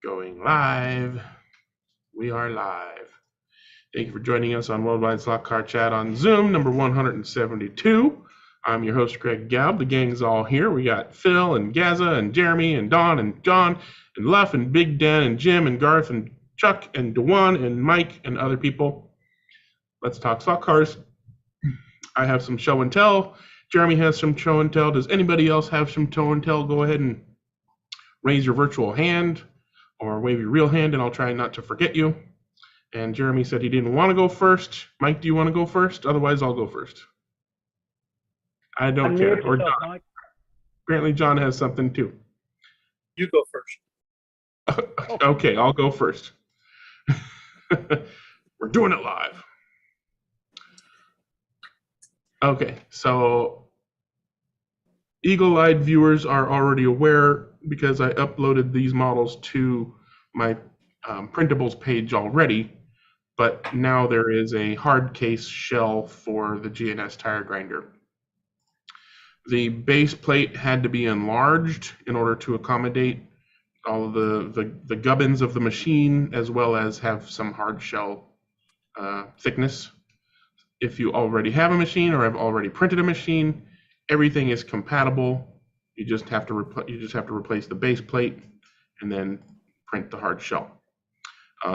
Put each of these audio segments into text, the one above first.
Going live. We are live. Thank you for joining us on Worldwide Slot Car Chat on Zoom, number 172. I'm your host, Greg Gaub. The gang's all here. We got Phil and Gaza and Jeremy and Don and John and Luff and Big Dan and Jim and Garth and Chuck and Dewan and Mike and other people. Let's talk slot cars. I have some show and tell. Jeremy has some show and tell. Does anybody else have some show and tell? Go ahead and raise your virtual hand or wave your real hand, and I'll try not to forget you. And Jeremy said he didn't want to go first. Mike, do you want to go first? Otherwise, I'll go first. I don't care. Or John. Mike. Apparently, John has something too. You go first. Okay, I'll go first. We're doing it live. Okay, so eagle-eyed viewers are already aware because I uploaded these models to my printables page already, but now there is a hard case shell for the G&S tire grinder. The base plate had to be enlarged in order to accommodate all of the gubbins of the machine, as well as have some hard shell thickness. If you already have a machine or have already printed a machine, everything is compatible. You just have to replace the base plate and then print the hard shell.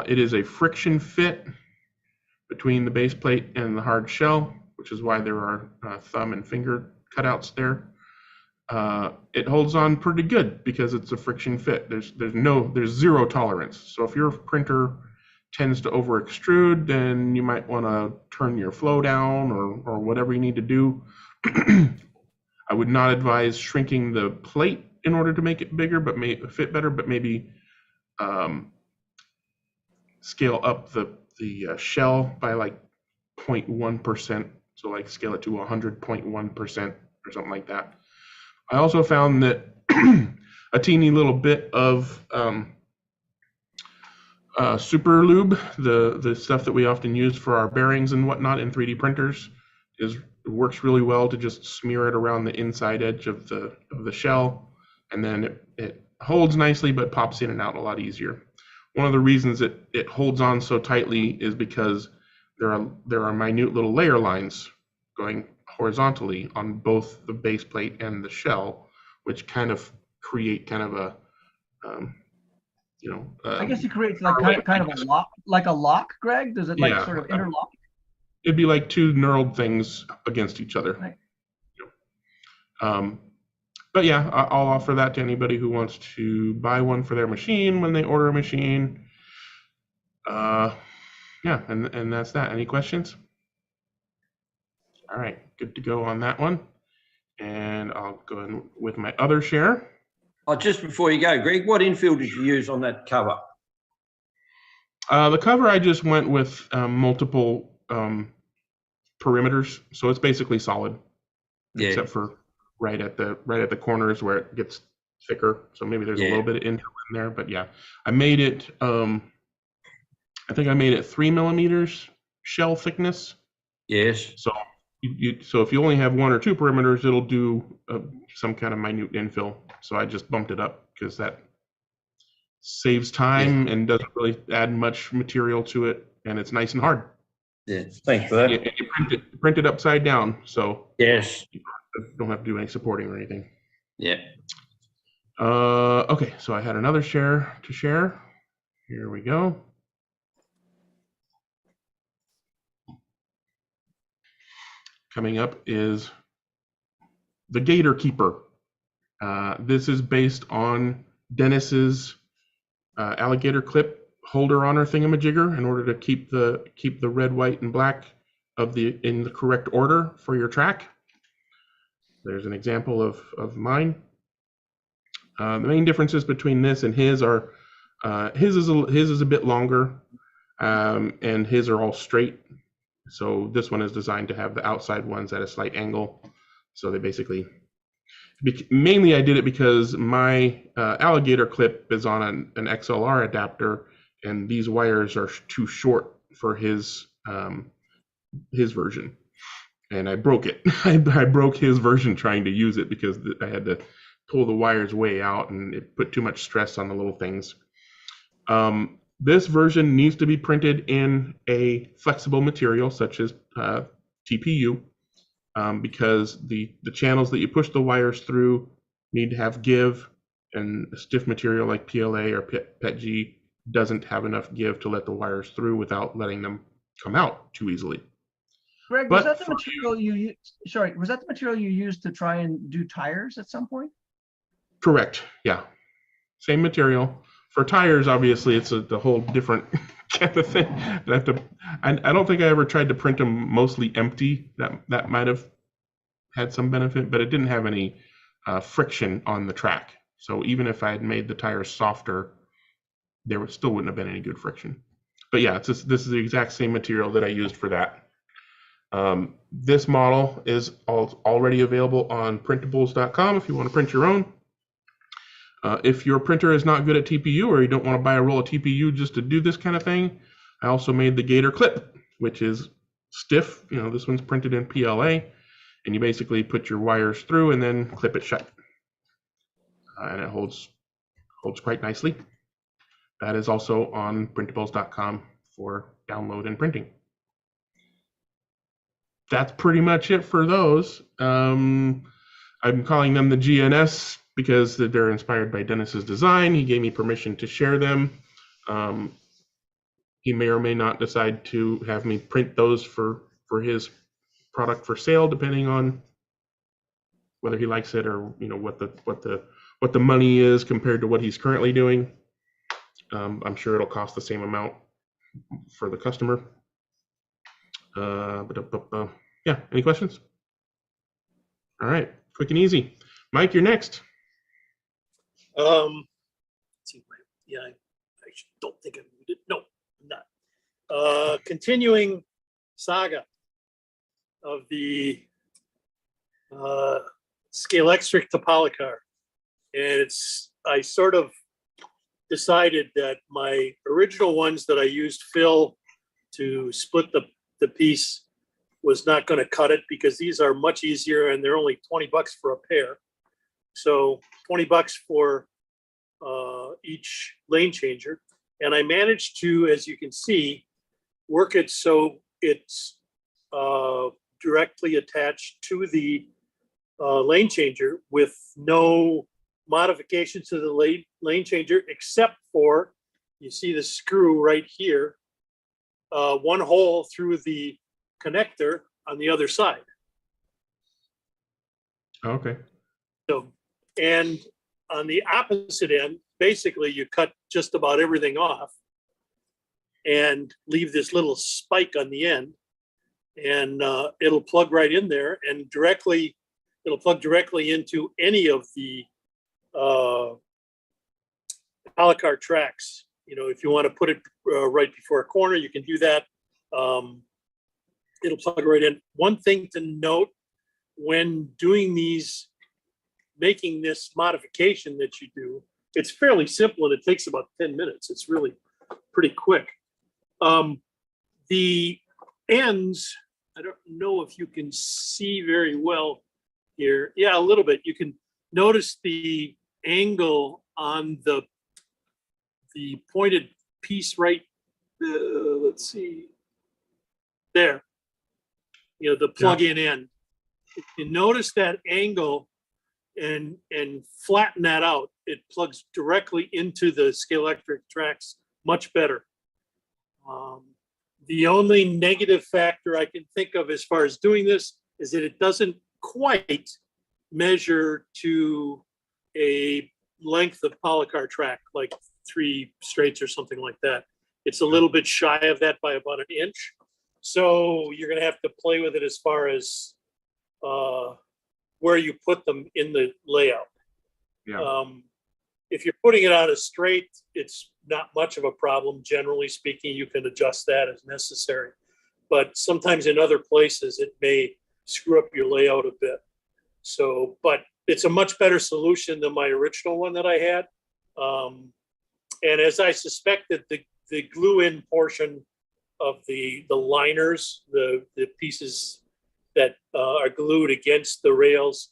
It is a friction fit between the base plate and the hard shell, which is why there are thumb and finger cutouts there. It holds on pretty good because it's a friction fit. There's zero tolerance. So if your printer tends to over extrude, then you might want to turn your flow down or whatever you need to do. I would not advise shrinking the plate in order to make it bigger, but fit better, but maybe scale up the shell by like 0.1%. So like scale it to 100.1% or something like that. I also found that a teeny little bit of super lube, the stuff that we often use for our bearings and whatnot in 3D printers, works really well to just smear it around the inside edge of the shell, and then it holds nicely but pops in and out a lot easier. One of the reasons it holds on so tightly is because there are minute little layer lines going horizontally on both the base plate and the shell, which kind of create kind of a I guess it creates like kind of a lock, like a lock, Greg? Does it like sort of interlock? It'd be like two knurled things against each other. Right. But yeah, I'll offer that to anybody who wants to buy one for their machine when they order a machine. Yeah, and that's that. Any questions? All right, good to go on that one. And I'll go in with my other share. Oh, just before you go, Greg, what infill did you use on that cover? The cover, I just went with multiple perimeters, so it's basically solid, except for right at the corners where it gets thicker. So maybe there's a little bit of infill in there, but yeah, I made it. I think I made it 3 millimeters shell thickness. Yes. So so if you only have 1 or 2 perimeters, it'll do some kind of minute infill. So I just bumped it up because that saves time and doesn't really add much material to it, and it's nice and hard. Yeah, thanks for that. You print it upside down, so yes, you don't have to do any supporting or anything. Yeah. Okay, so I had another share to share. Here we go. Coming up is the Gator Keeper. This is based on Dennis's alligator clip holder honor thingamajigger in order to keep the red, white, and black in the correct order for your track. There's an example of mine. The main differences between this and his are his is a bit longer, and his are all straight. So this one is designed to have the outside ones at a slight angle. So they basically, mainly I did it because my alligator clip is on an XLR adapter, and these wires are too short for his version. And I broke it. I broke his version trying to use it because I had to pull the wires way out, and it put too much stress on the little things. This version needs to be printed in a flexible material such as TPU, because the channels that you push the wires through need to have give, and a stiff material like PLA or PETG doesn't have enough give to let the wires through without letting them come out too easily. Greg, But was that the material you used? Sorry, was that the material you used to try and do tires at some point? Correct. Yeah. Same material. For tires, obviously, it's a whole different kind of thing. I don't think I ever tried to print them mostly empty. That might have had some benefit, but it didn't have any friction on the track. So even if I had made the tires softer, there still wouldn't have been any good friction. But yeah, this is the exact same material that I used for that. This model is already available on printables.com if you want to print your own. If your printer is not good at TPU, or you don't want to buy a roll of TPU just to do this kind of thing, I also made the Gator Clip, which is stiff. This one's printed in PLA, and you basically put your wires through and then clip it shut. And it holds quite nicely. That is also on printables.com for download and printing. That's pretty much it for those. I'm calling them the G&S because they're inspired by Dennis's design. He gave me permission to share them. He may or may not decide to have me print those for his product for sale, depending on whether he likes it or what the money is compared to what he's currently doing. I'm sure it'll cost the same amount for the customer. Yeah, any questions? All right, quick and easy. Mike, you're next. Let's see, yeah, I don't think I'm muted. No, I'm not. Continuing saga of the ScaleRacing to Polycar. And I sort of decided that my original ones that I used fill to split the piece was not going to cut it, because these are much easier and they're only $20 for a pair. So $20 for each lane changer. And I managed to, as you can see, work it so it's directly attached to the lane changer with no modification to the lane changer, except for, you see the screw right here, one hole through the connector on the other side. Okay. So, and on the opposite end, basically you cut just about everything off and leave this little spike on the end, and it'll plug right in there, and it'll plug directly into any of the Polycar tracks. If you want to put it right before a corner, you can do that. It'll plug right in. One thing to note when doing making this modification that you do, it's fairly simple and it takes about 10 minutes. It's really pretty quick. The ends, I don't know if you can see very well here. Yeah, a little bit. You can notice the angle on the pointed piece right, let's see, there. The plug-in end. If you notice that angle and flatten that out, it plugs directly into the ScaleRacing tracks much better. The only negative factor I can think of as far as doing this is that it doesn't quite measure to a length of Polycar track, like 3 straights or something like that. It's a little bit shy of that by about an inch. So you're going to have to play with it as far as where you put them in the layout. Yeah. If you're putting it on a straight, it's not much of a problem. Generally speaking, you can adjust that as necessary. But sometimes in other places, it may screw up your layout a bit. So, but it's a much better solution than my original one that I had. And as I suspected, the glue-in portion of the liners, the pieces that are glued against the rails,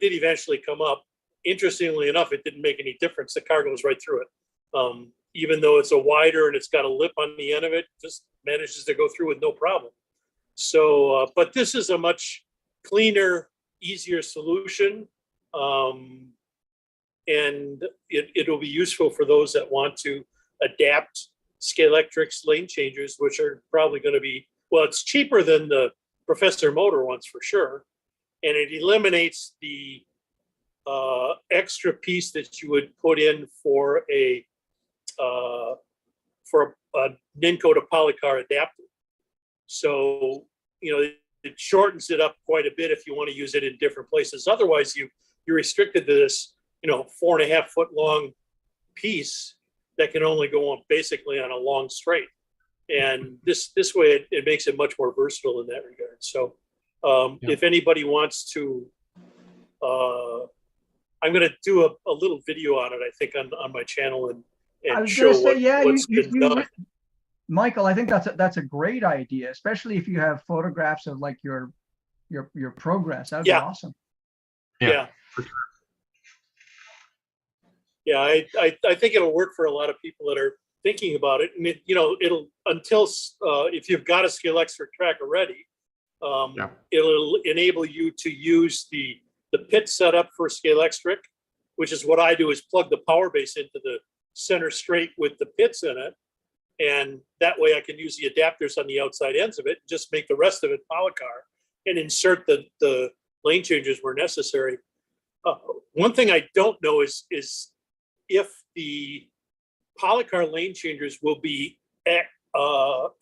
did eventually come up. Interestingly enough, it didn't make any difference. The car goes right through it. even though it's a wider and it's got a lip on the end of it, just manages to go through with no problem. So, but this is a much cleaner, easier solution. And it'll be useful for those that want to adapt ScaleRacing lane changers, which are probably going to be, well, it's cheaper than the Professor Motor ones for sure. And it eliminates the extra piece that you would put in for a Ninco to Polycar adapter. So, you know, it shortens it up quite a bit if you want to use it in different places. Otherwise, you're restricted to this, you know, 4.5 foot long piece that can only go on basically on a long straight. And this way it makes it much more versatile in that regard. So if anybody wants to, I'm going to do a little video on it, I think, on my channel and show what's been done. Michael, I think that's a great idea, especially if you have photographs of like your progress. That'd be awesome. Yeah. For sure. Yeah, I think it'll work for a lot of people that are thinking about it. And you know, it'll if you've got a ScaleRacing track already, it'll enable you to use the pit setup for ScaleRacing, which is what I do, is plug the power base into the center straight with the pits in it. And that way I can use the adapters on the outside ends of it, and just make the rest of it Polycar and insert the lane changes where necessary. One thing I don't know is if the Polycar lane changers will be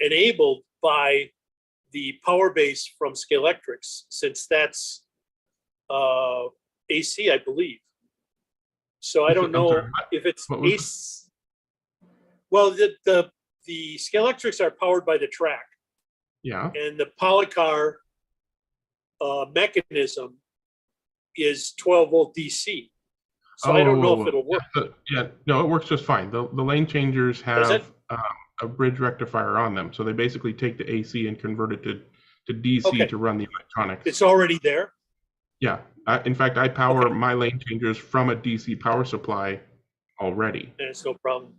enabled by the power base from ScaleRacing, since that's AC, I believe. So I don't know if it's AC. Well, the ScaleRacing are powered by the track. Yeah. And the Polycar mechanism is 12 volt DC. So I don't know if it'll work. No, it works just fine. The lane changers have a bridge rectifier on them. So they basically take the AC and convert it to DC to run the electronics. It's already there? Yeah. In fact, I power my lane changers from a DC power supply already. And it's no problem.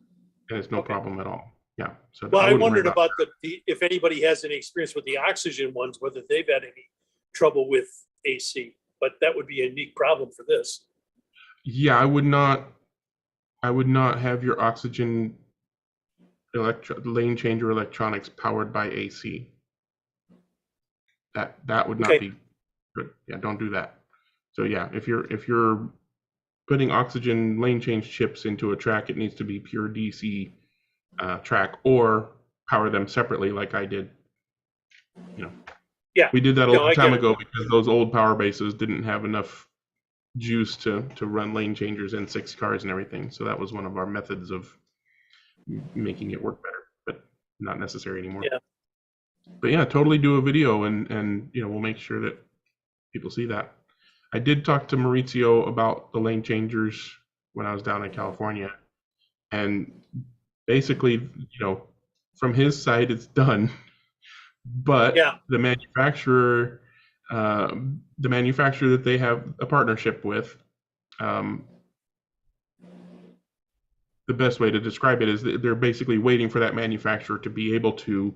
And it's no problem at all. Yeah. So well, I wondered about if anybody has any experience with the oxygen ones, whether they've had any trouble with AC, but that would be a unique problem for this. Yeah, I would not have your oxygen lane changer electronics powered by AC. That would not be good. Yeah, don't do that. So yeah, if you're putting oxygen lane change chips into a track, it needs to be pure DC track, or power them separately like I did. You know. Yeah. We did that a long time ago because those old power bases didn't have enough juice to run lane changers in 6 cars and everything. So that was one of our methods of making it work better, but not necessary anymore. Yeah. But yeah, totally do a video and you know, we'll make sure that people see that. I did talk to Maurizio about the lane changers when I was down in California, and basically, you know, from his side it's done, but the manufacturer that they have a partnership with, the best way to describe it is that they're basically waiting for that manufacturer to be able to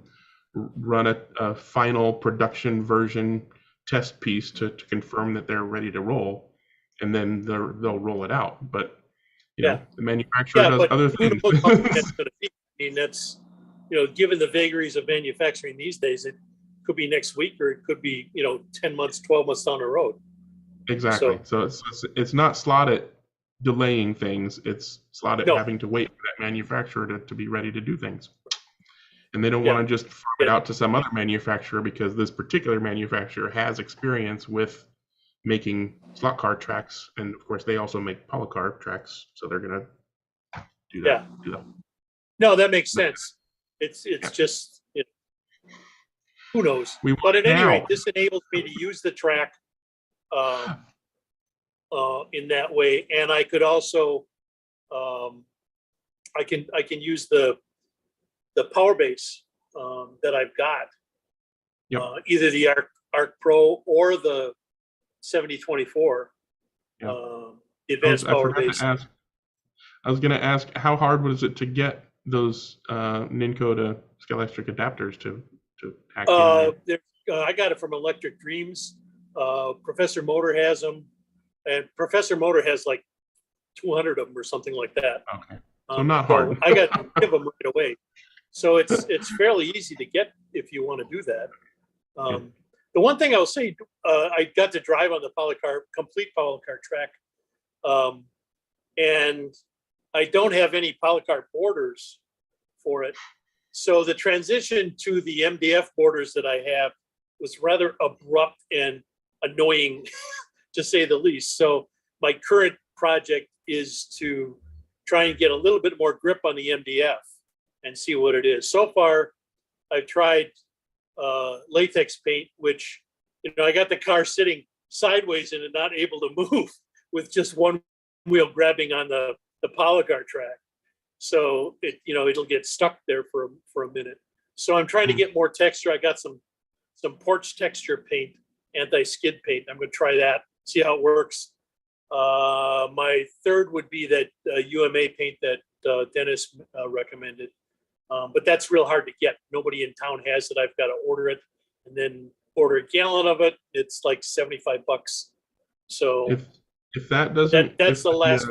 run a final production version test piece to confirm that they're ready to roll, and then they'll roll it out. But you know, the manufacturer does other things. I mean, that's, you know, given the vagaries of manufacturing these days, it could be next week, or it could be, you know, 10 months, 12 months down the road. Exactly. So it's not Slotted delaying things. It's Slotted having to wait for that manufacturer to be ready to do things. And they don't want to just farm it out to some other manufacturer, because this particular manufacturer has experience with making slot car tracks. And of course, they also make Polycar tracks. So they're going to do that. No, that makes sense. It's just, who knows? But at any rate, this enables me to use the track in that way. And I could also, I can use the power base that I've got, either the Arc Pro or the 7024, the advanced power base. I was gonna ask, how hard was it to get those Ninco to ScaleRacing adapters to hack in there? I got it from Electric Dreams. Professor Motor has them, and Professor Motor has like 200 of them or something like that. Okay, so not hard. I got to give them right away. So it's fairly easy to get if you want to do that. The one thing I'll say, I got to drive on the complete Polycar track, and I don't have any Polycar borders for it. So the transition to the MDF borders that I have was rather abrupt and annoying, to say the least. So my current project is to try and get a little bit more grip on the MDF and see what it is. So far, I've tried latex paint, which, I got the car sitting sideways and not able to move with just one wheel grabbing on the Polycar track. So it'll get stuck there for a minute. So I'm trying to get more texture. I got some porch texture paint, anti-skid paint. I'm going to try that, see how it works. My third would be that UMA paint that Dennis recommended. But that's real hard to get. Nobody in town has it. I've got to order it and then order a gallon of it. It's like $75. So if that doesn't, that's the last.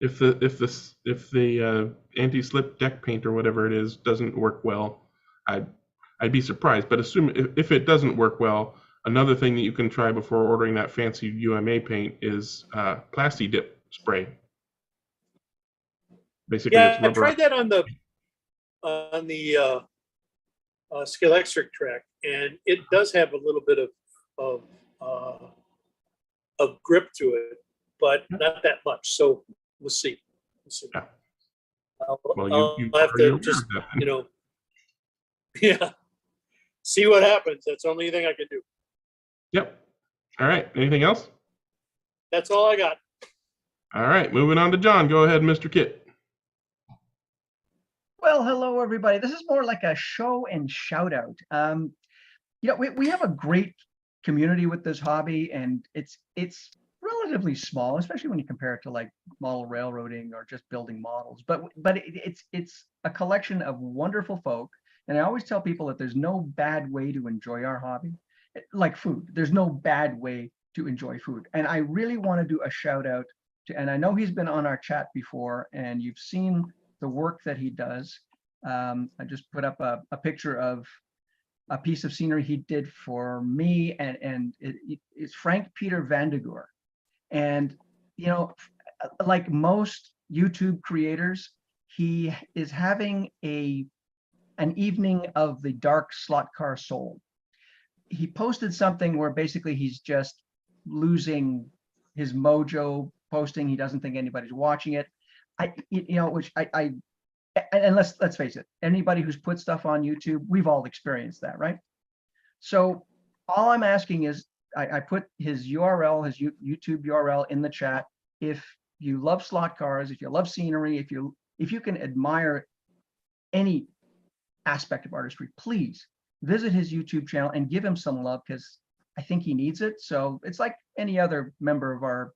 If the anti-slip deck paint or whatever it is doesn't work well, I'd be surprised. But if it doesn't work well, another thing that you can try before ordering that fancy UMA paint is Plasti Dip spray. Basically, yeah, it's rubber. I tried that on the ScaleRacing track, and it does have a little bit of grip to it, but not that much. So we'll see. Yeah. I'll have to just yeah, see what happens. That's the only thing I can do. Yep. All right. Anything else? That's all I got. All right. Moving on to John. Go ahead, Mr. Kit. Well, hello, everybody. This is more like a show and shout out. We have a great community with this hobby, and it's relatively small, especially when you compare it to like model railroading or just building models. But it's a collection of wonderful folk. And I always tell people that there's no bad way to enjoy our hobby, like food. There's no bad way to enjoy food. And I really want to do a shout out to, and I know he's been on our chat before, and you've seen the work that he does. I just put up a picture of a piece of scenery he did for me, and it's Frank Peter Vandegoor. And, like most YouTube creators, he is having an evening of the dark slot car soul. He posted something where basically he's just losing his mojo posting. He doesn't think anybody's watching it. And let's face it, anybody who's put stuff on YouTube, we've all experienced that, right? So all I'm asking is, I put his URL, his YouTube URL in the chat. If you love slot cars, if you love scenery, if you can admire any aspect of artistry, please visit his YouTube channel and give him some love, because I think he needs it. So it's like any other member of our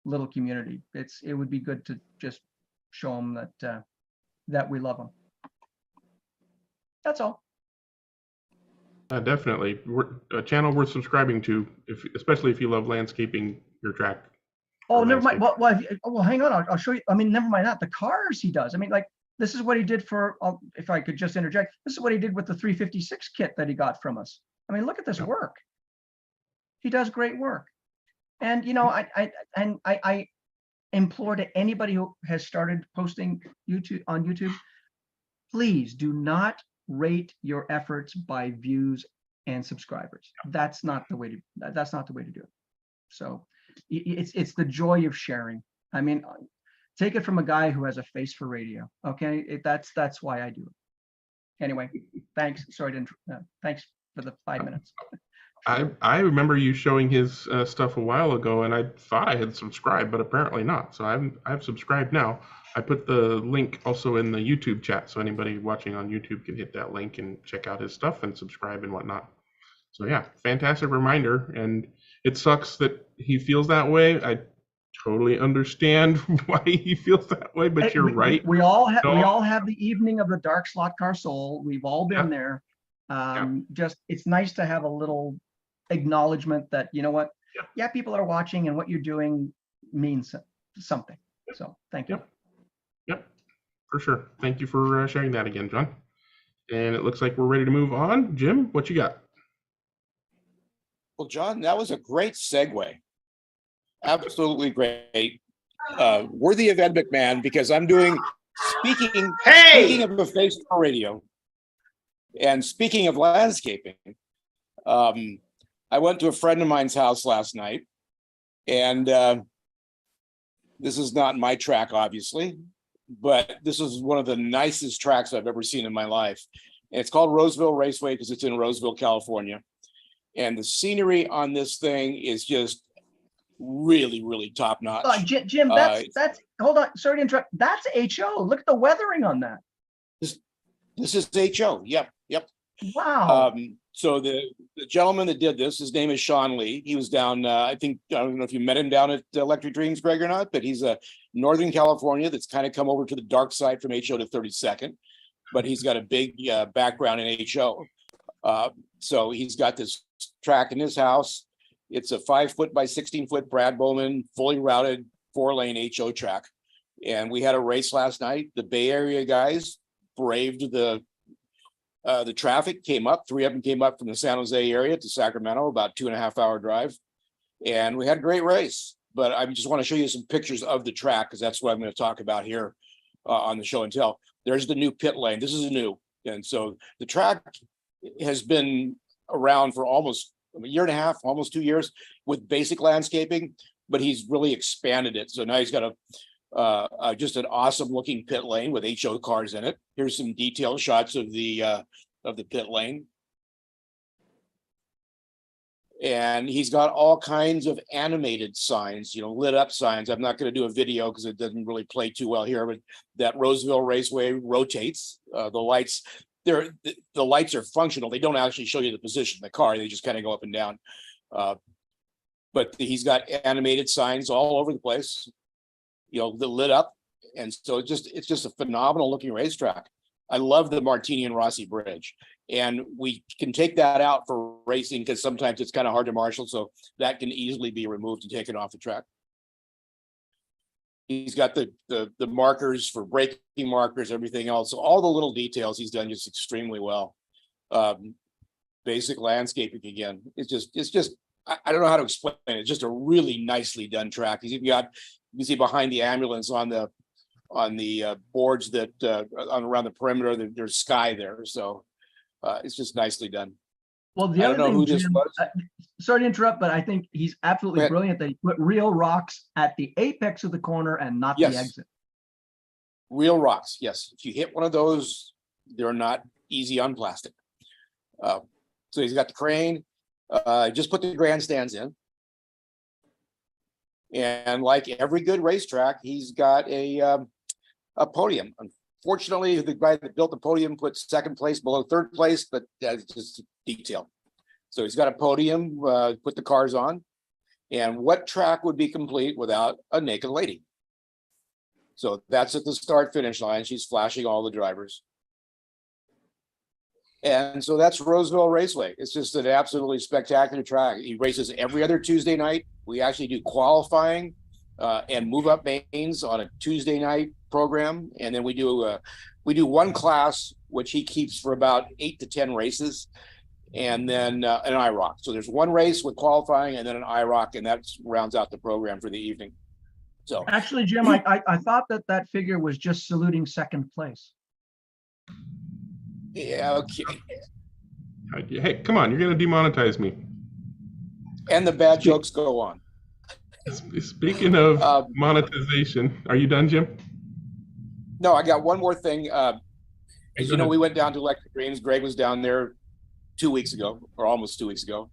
little community. It would be good to just show him that we love him. That's all. Definitely. A channel worth subscribing to, especially if you love landscaping your track. Oh, never mind. Well, hang on. I'll show you. I mean, never mind that. The cars he does. I mean, like, this is what he did for, if I could just interject, this is what he did with the 356 kit that he got from us. I mean, look at this work. He does great work. And, I implore to anybody who has started posting on YouTube, please do not rate your efforts by views and subscribers. That's not the way to do it. So it's the joy of sharing. I mean, take it from a guy who has a face for radio. Okay, that's why I do it. Anyway, thanks. Sorry to thanks for the 5 minutes. I remember you showing his stuff a while ago, and I thought I had subscribed, but apparently not. So I've subscribed now. I put the link also in the YouTube chat, so anybody watching on YouTube can hit that link and check out his stuff and subscribe and whatnot. So yeah, fantastic reminder. And it sucks that he feels that way. totally understand why he feels that way, but Hey, you're right. we all have No. we all have the evening of the dark slot car soul. We've all been Yep. there. Just it's nice to have a little acknowledgement that, you know what, Yep. yeah, people are watching and what you're doing means something. So thank you. Yep. Yep, for sure. Thank you for sharing that again, John. And it looks like we're ready to move on. Jim, what you got? Well, John, that was a great segue. Absolutely great. Worthy of Ed McMahon, because I'm doing speaking of a face for radio and speaking of landscaping. I went to a friend of mine's house last night, and this is not my track, obviously, but this is one of the nicest tracks I've ever seen in my life. And it's called Roseville Raceway because it's in Roseville, California. And the scenery on this thing is just really, really top notch. Jim, that's hold on, sorry to interrupt. That's HO. Look at the weathering on that. This is HO. Yep. Wow. So the gentleman that did this, his name is Sean Lee. He was down, I don't know if you met him down at Electric Dreams, Greg, or not, but he's a Northern California that's kind of come over to the dark side from HO to 32nd, but he's got a big background in HO. So he's got this track in his house. It's a 5-foot by 16-foot Brad Bowman, fully routed 4-lane HO track. And we had a race last night. The Bay Area guys braved the traffic, came up. 3 of them came up from the San Jose area to Sacramento, about 2.5-hour drive. And we had a great race. But I just want to show you some pictures of the track because that's what I'm going to talk about here on the show and tell. There's the new pit lane. This is new. And so the track has been around for almost a year and a half, almost 2 years with basic landscaping, but he's really expanded it. So now he's got just an awesome looking pit lane with HO cars in it. Here's some detailed shots of the pit lane. And he's got all kinds of animated signs, lit up signs. I'm not going to do a video because it doesn't really play too well here, but that Roseville Raceway rotates. The lights, the lights are functional. They don't actually show you the position of the car. They just kind of go up and down. But he's got animated signs all over the place, that lit up. And so it's just a phenomenal looking racetrack. I love the Martini and Rossi Bridge. And we can take that out for racing because sometimes it's kind of hard to marshal. So that can easily be removed and taken off the track. He's got the markers for braking markers, everything else. So all the little details he's done just extremely well. Basic landscaping again. It's just I don't know how to explain it. It's just a really nicely done track. He's even got, you can see behind the ambulance on the boards that around the perimeter, there's sky there. So it's just nicely done. Well, the other thing, Jim, sorry to interrupt, but I think he's absolutely brilliant that he put real rocks at the apex of the corner and not the exit. Real rocks, yes. If you hit one of those, they're not easy on plastic. So he's got the crane, just put the grandstands in. And like every good racetrack, he's got a podium. Unfortunately, the guy that built the podium put second place below third place, but that's just detail. So he's got a podium, put the cars on. And what track would be complete without a naked lady? So that's at the start finish line. She's flashing all the drivers. And so that's Roseville Raceway. It's just an absolutely spectacular track. He races every other Tuesday night. We actually do qualifying and move up mains on a Tuesday night program. And then we do one class, which he keeps for about 8 to 10 races. And then an IROC. So there's one race with qualifying and then an IROC, and that rounds out the program for the evening. So actually, Jim, I thought that figure was just saluting second place. Yeah, okay. Hey, come on, you're going to demonetize me. And the bad jokes go on. Speaking of monetization, are you done, Jim? No, I got one more thing. As you know, we went down to Electric Dreams. Greg was down there 2 weeks ago, or almost 2 weeks ago.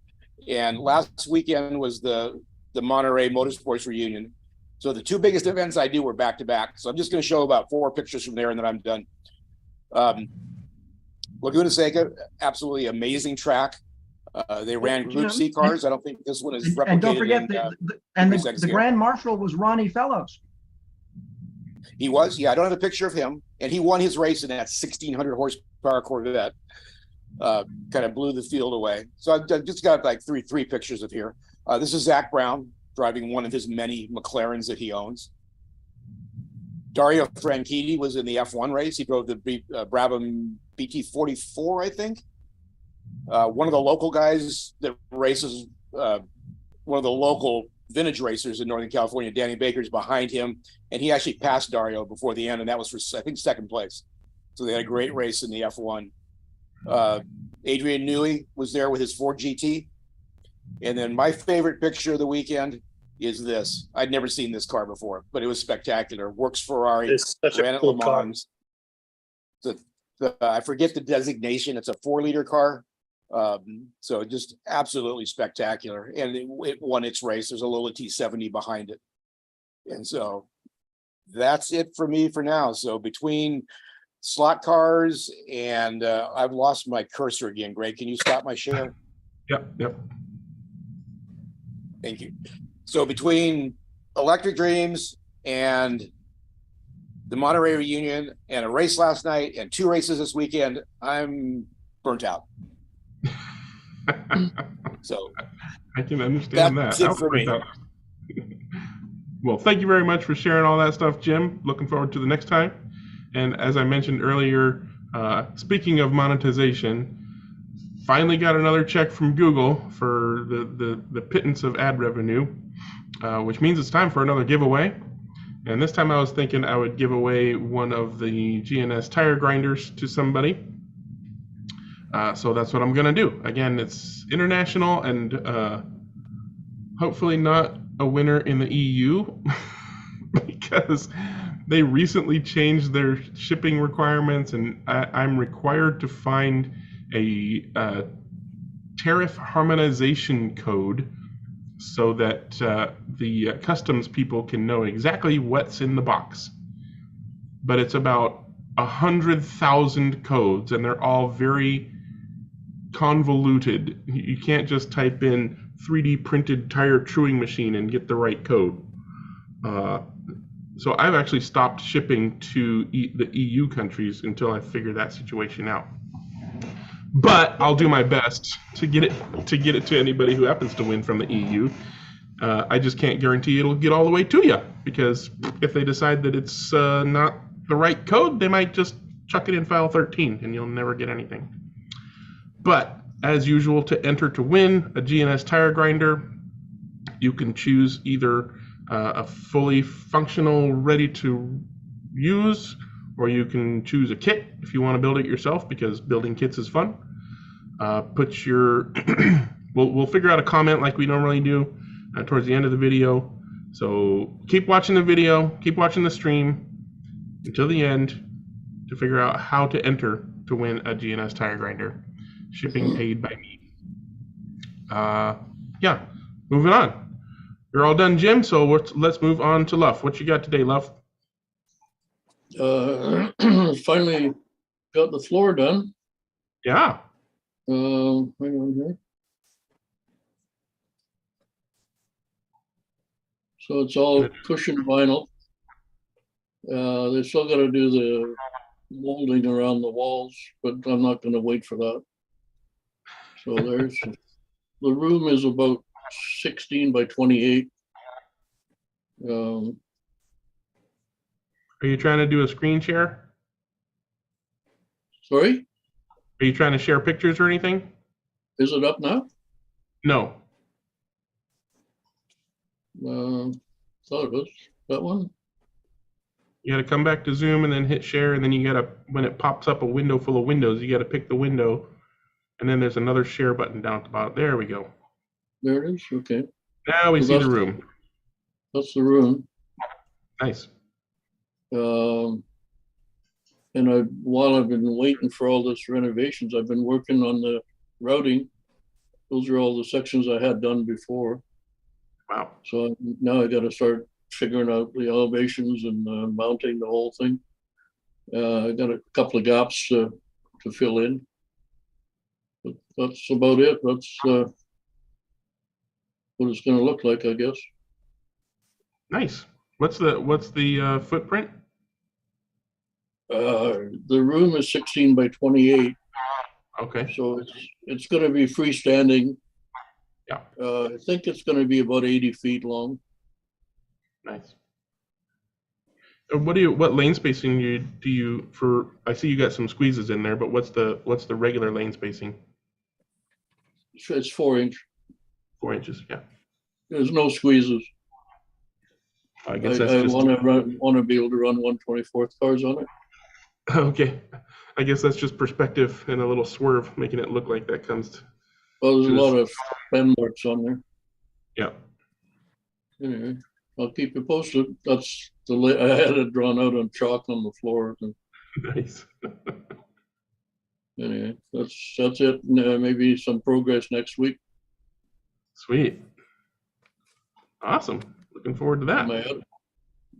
And last weekend was the Monterey Motorsports reunion. So the two biggest events I do were back to back. So I'm just going to show about 4 pictures from there and then I'm done. Laguna Seca, absolutely amazing track. They ran Jim, Group C cars. I don't think this one is replicated. and don't forget, the the Grand Marshal was Ronnie Fellows. He was, yeah. I don't have a picture of him, and he won his race in that 1600 horsepower Corvette. Kind of blew the field away. So I've just got like three pictures of here. This is Zach Brown driving one of his many McLarens that he owns. Dario Franchitti was in the F1 race. He drove the Brabham BT44, I think. One of the local guys that races, one of the local vintage racers in Northern California, Danny Baker's behind him, and he actually passed Dario before the end, and that was for, I think, second place. So they had a great race in the F1. Adrian Newey was there with his Ford GT. And then my favorite picture of the weekend is this. I'd never seen this car before, but it was spectacular. Works Ferrari, It's such a Granite cool Le car. Mans. I forget the designation. It's a 4-liter car. So just absolutely spectacular. And it won its race. There's a Lola T70 behind it. And so that's it for me for now. So between slot cars and I've lost my cursor again. Greg, can you stop my share? Yep. Thank you. So between Electric Dreams and the Monterey reunion and a race last night and 2 races this weekend, I'm burnt out. So I can understand that's that. it for me. Well, thank you very much for sharing all that stuff, Jim. Looking forward to the next time. And as I mentioned earlier, speaking of monetization, finally got another check from Google for the pittance of ad revenue, which means it's time for another giveaway. And this time I was thinking I would give away one of the G&S tire grinders to somebody. So that's what I'm going to do. Again, it's international and hopefully not a winner in the EU because they recently changed their shipping requirements, and I'm required to find a tariff harmonization code so that the customs people can know exactly what's in the box. But it's about 100,000 codes, and they're all very convoluted. You can't just type in 3D printed tire truing machine and get the right code. So I've actually stopped shipping to the EU countries until I figure that situation out. But I'll do my best to get it to anybody who happens to win from the EU. I just can't guarantee it'll get all the way to you, because if they decide that it's not the right code, they might just chuck it in file 13 and you'll never get anything. But as usual, to enter to win a G&S tire grinder, you can choose either a fully functional, ready to use, or you can choose a kit if you want to build it yourself, because building kits is fun. Put your, we'll figure out a comment like we normally do towards the end of the video. So keep watching the video, keep watching the stream until the end to figure out how to enter to win a G&S tire grinder. Shipping paid by me. Yeah, moving on. You're all done, Jim, so let's move on to Luff. What you got today, Luff? Finally got the floor done. Yeah. Hang on here. So it's all cushion vinyl. They still got to do the molding around the walls, but I'm not going to wait for that. So there's, the room is about 16 by 28. Are you trying to do a screen share? Sorry? Are you trying to share pictures or anything? Is it up now? No. Thought it was that one. You got to come back to Zoom and then hit share, and then you got to, when it pops up a window full of windows, you got to pick the window, and then there's another share button down at the bottom. There we go. There it is. Okay. Now we see the room. That's the room. Nice. And while I've been waiting for all this renovations, I've been working on the routing. Those are all the sections I had done before. Wow. So now I got to start figuring out the elevations and mounting the whole thing. I got a couple of gaps to fill in. But that's about it. That's what it's gonna look like, I guess. Nice. What's the footprint? The room is 16 by 28, Okay. so it's gonna be freestanding. Yeah. I think it's gonna be about 80 feet long. Nice. What lane spacing do you for? I see you got some squeezes in there, but what's the regular lane spacing? It's 4-inch. 4 inches. Yeah. There's no squeezes. I guess that's I just want to be able to run 1/24th cars on it. okay. I guess that's just perspective and a little swerve, making it look like that comes. Well, there's a Just- lot of pen marks on there. Yeah. Anyway, I'll keep you posted. That's I had it drawn out on chalk on the floor. And Nice. anyway, that's it. Maybe some progress next week. Sweet. Awesome. Looking forward to that.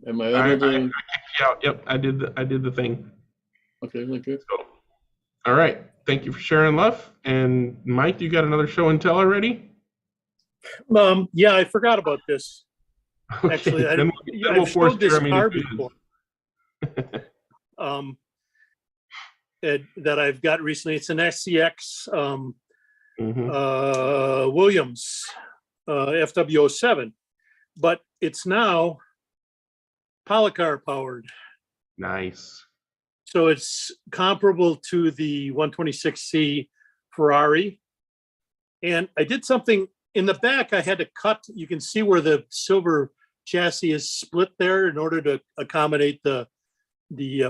Am I out of the? Yeah. Yep. I did the thing. Okay, thank you. So, all right. Thank you for sharing, Luff. And Mike, you got another show and tell already? Yeah, I forgot about this. Okay, Actually, then we'll I've force showed this Jeremy to car do his. before. That I've got recently. It's an SCX Mhm. Williams FW07, but it's now Polycar powered. Nice. So it's comparable to the 126C Ferrari. And I did something in the back. I had to cut. You can see where the silver chassis is split there in order to accommodate the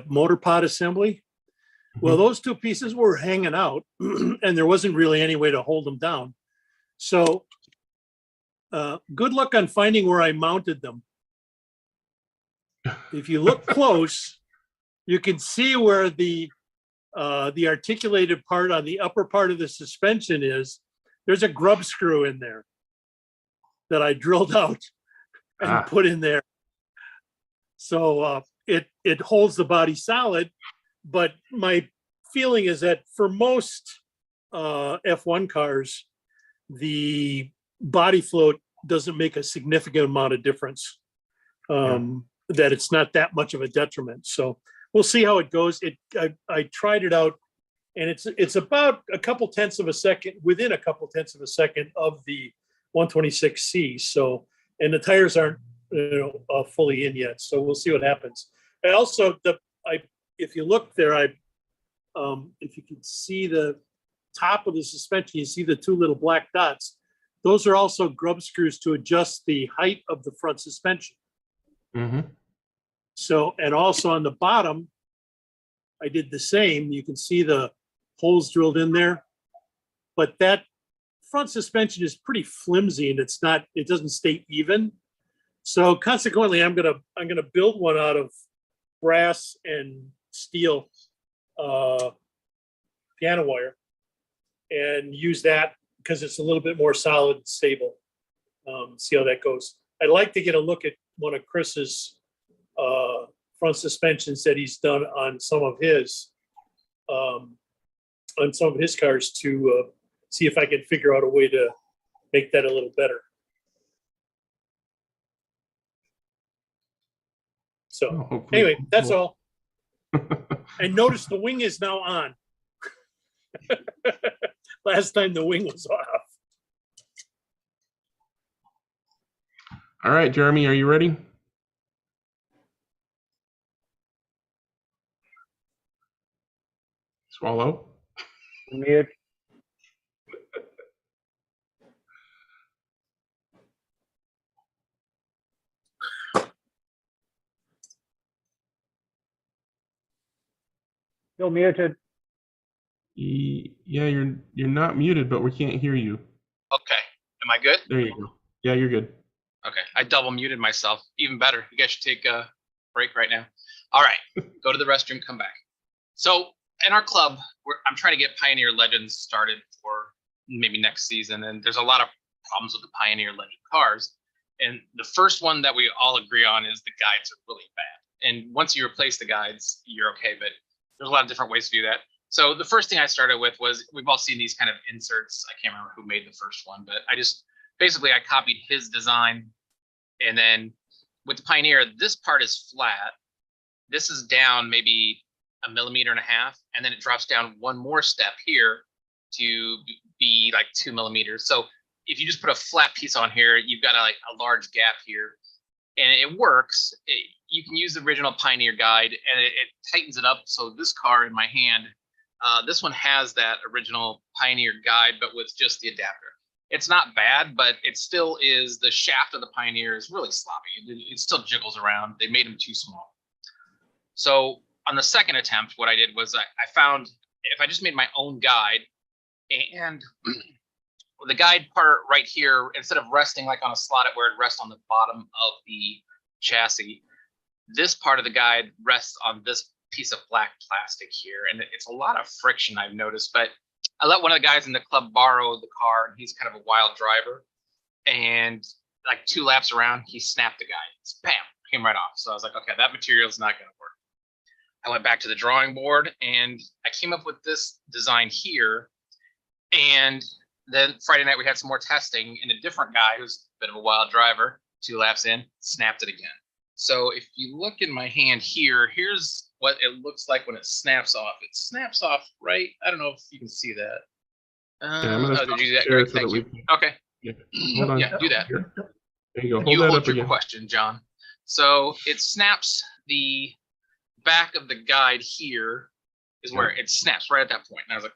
motor pod assembly. Well, those two pieces were hanging out and there wasn't really any way to hold them down. So good luck on finding where I mounted them. If you look close, you can see where the articulated part on the upper part of the suspension is. There's a grub screw in there that I drilled out and put in there. So it holds the body solid, but my feeling is that for most F1 cars, the body float doesn't make a significant amount of difference. That it's not that much of a detriment. So we'll see how it goes. I tried it out, and it's about a couple tenths of a second, within a couple tenths of a second of the 126C. So, and the tires aren't fully in yet. So we'll see what happens. I also if you look there, if you can see the top of the suspension, you see the two little black dots. Those are also grub screws to adjust the height of the front suspension. Mm-hmm. So, and also on the bottom, I did the same. You can see the holes drilled in there, but that front suspension is pretty flimsy and it doesn't stay even. So consequently, I'm gonna build one out of brass and steel piano wire and use that because it's a little bit more solid and stable. See how that goes. I'd like to get a look at one of Chris's front suspensions that he's done on some of his cars to see if I can figure out a way to make that a little better. So anyway, that's all. And notice the wing is now on. Last time the wing was off. All right, Jeremy, are you ready? Swallow. Mute. Still muted. Yeah, you're not muted, but we can't hear you. Okay. Am I good? There you go. Yeah, you're good. Okay. I double muted myself. Even better. You guys should take a break right now. All right. Go to the restroom, come back. So in our club, I'm trying to get Pioneer Legends started for maybe next season. And there's a lot of problems with the Pioneer Legend cars. And the first one that we all agree on is the guides are really bad. And once you replace the guides, you're okay. But there's a lot of different ways to do that. So the first thing I started with was, we've all seen these kind of inserts. I can't remember who made the first one, but I copied his design. And then with the Pioneer, this part is flat. This is down maybe 1.5 millimeters, and then it drops down one more step here to be like 2 millimeters. So if you just put a flat piece on here, you've got a large gap here, and it works. You can use the original Pioneer guide, and it tightens it up. So this car in my hand, this one has that original Pioneer guide, but with just the adapter. It's not bad, but it still is, the shaft of the Pioneer is really sloppy. It still jiggles around. They made them too small. So on the second attempt, what I did was I found, if I just made my own guide, and the guide part right here, instead of resting like on a slot where it rests on the bottom of the chassis, this part of the guide rests on this piece of black plastic here. And it's a lot of friction, I've noticed, but I let one of the guys in the club borrow the car, and he's kind of a wild driver. And like 2 laps around, he snapped the guide. It's bam, came right off. So I was like, okay, that material is not going to work. I went back to the drawing board, and I came up with this design here. And then Friday night we had some more testing, and a different guy who's a bit of a wild driver, 2 laps in, snapped it again. So if you look in my hand here, here's what it looks like when it snaps off. It snaps off right. I don't know if you can see that. Did you do that? Great, thank you. Okay. Yeah, hold on. Yeah, do that. Here. There you go. You Hold that hold up your again. question, John. So it snaps the back of the guide here is where it snaps right at that point. And I was like,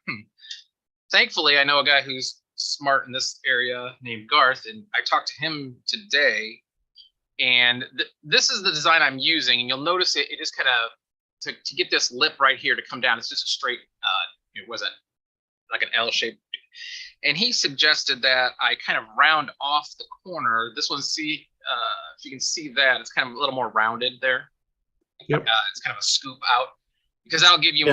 Thankfully, I know a guy who's smart in this area named Garth, and I talked to him today. And this is the design I'm using, and you'll notice it just kind of, to get this lip right here to come down, it's just a straight, was it like an L shape? And he suggested that I kind of round off the corner. This one, see, if you can see that, it's kind of a little more rounded there. Yep. It's kind of a scoop out, because that'll give you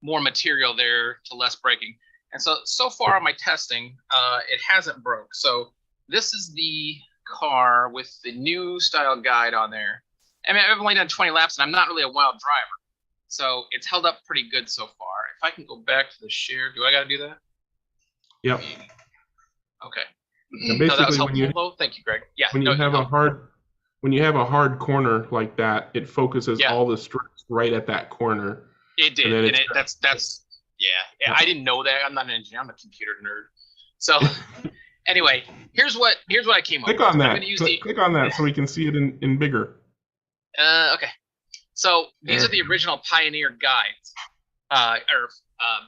more material there to less braking. And so far on my testing, it hasn't broke. So this is the car with the new style guide on there. I mean, I've only done 20 laps, and I'm not really a wild driver, so it's held up pretty good so far. If I can go back to the share, do I got to do that? Yep. Okay. And No, that was basically, helpful. Thank you, Greg. Yeah. when you have a hard corner like that, it focuses all the stress right at that corner. It did, and that's yeah. I didn't know that. I'm not an engineer. I'm a computer nerd. So anyway, here's what I came up with. Click on that. I'm gonna use Click on that so we can see it in bigger. Okay. So these are the original Pioneer guides, or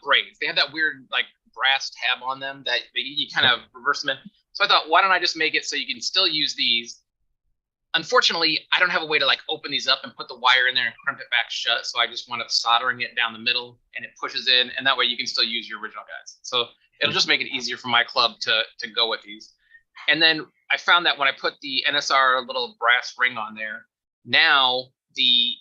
braids. They have that weird like brass tab on them that you kind of reverse them in. So I thought, why don't I just make it so you can still use these? Unfortunately, I don't have a way to like open these up and put the wire in there and crimp it back shut. So I just wound up soldering it down the middle, and it pushes in, and that way you can still use your original guides. So it'll just make it easier for my club to go with these. And then I found that when I put the NSR little brass ring on there, now the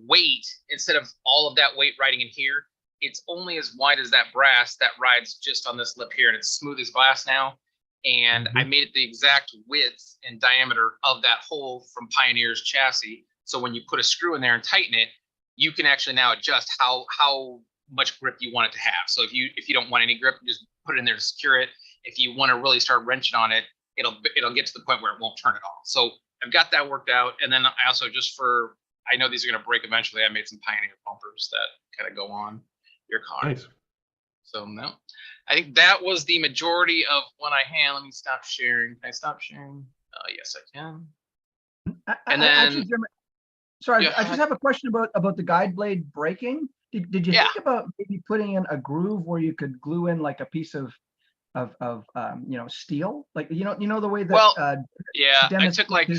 weight, instead of all of that weight riding in here, it's only as wide as that brass that rides just on this lip here, and it's smooth as glass now. And I made it the exact width and diameter of that hole from Pioneer's chassis. So when you put a screw in there and tighten it, you can actually now adjust how much grip you want it to have. So if you don't want any grip, just put it in there to secure it. If you want to really start wrenching on it, it'll get to the point where it won't turn at all. So I've got that worked out. And then I also, I know these are going to break eventually, I made some Pioneer bumpers that kind of go on your car. Nice. So no, I think that was the majority of what I had. Let me stop sharing. Can I stop sharing? Yes, I can. And then, actually, Jim, sorry, Yeah, I just have a question about the guide blade breaking. Did you think about maybe putting in a groove where you could glue in like a piece of steel, like you know the way that Dennis I took like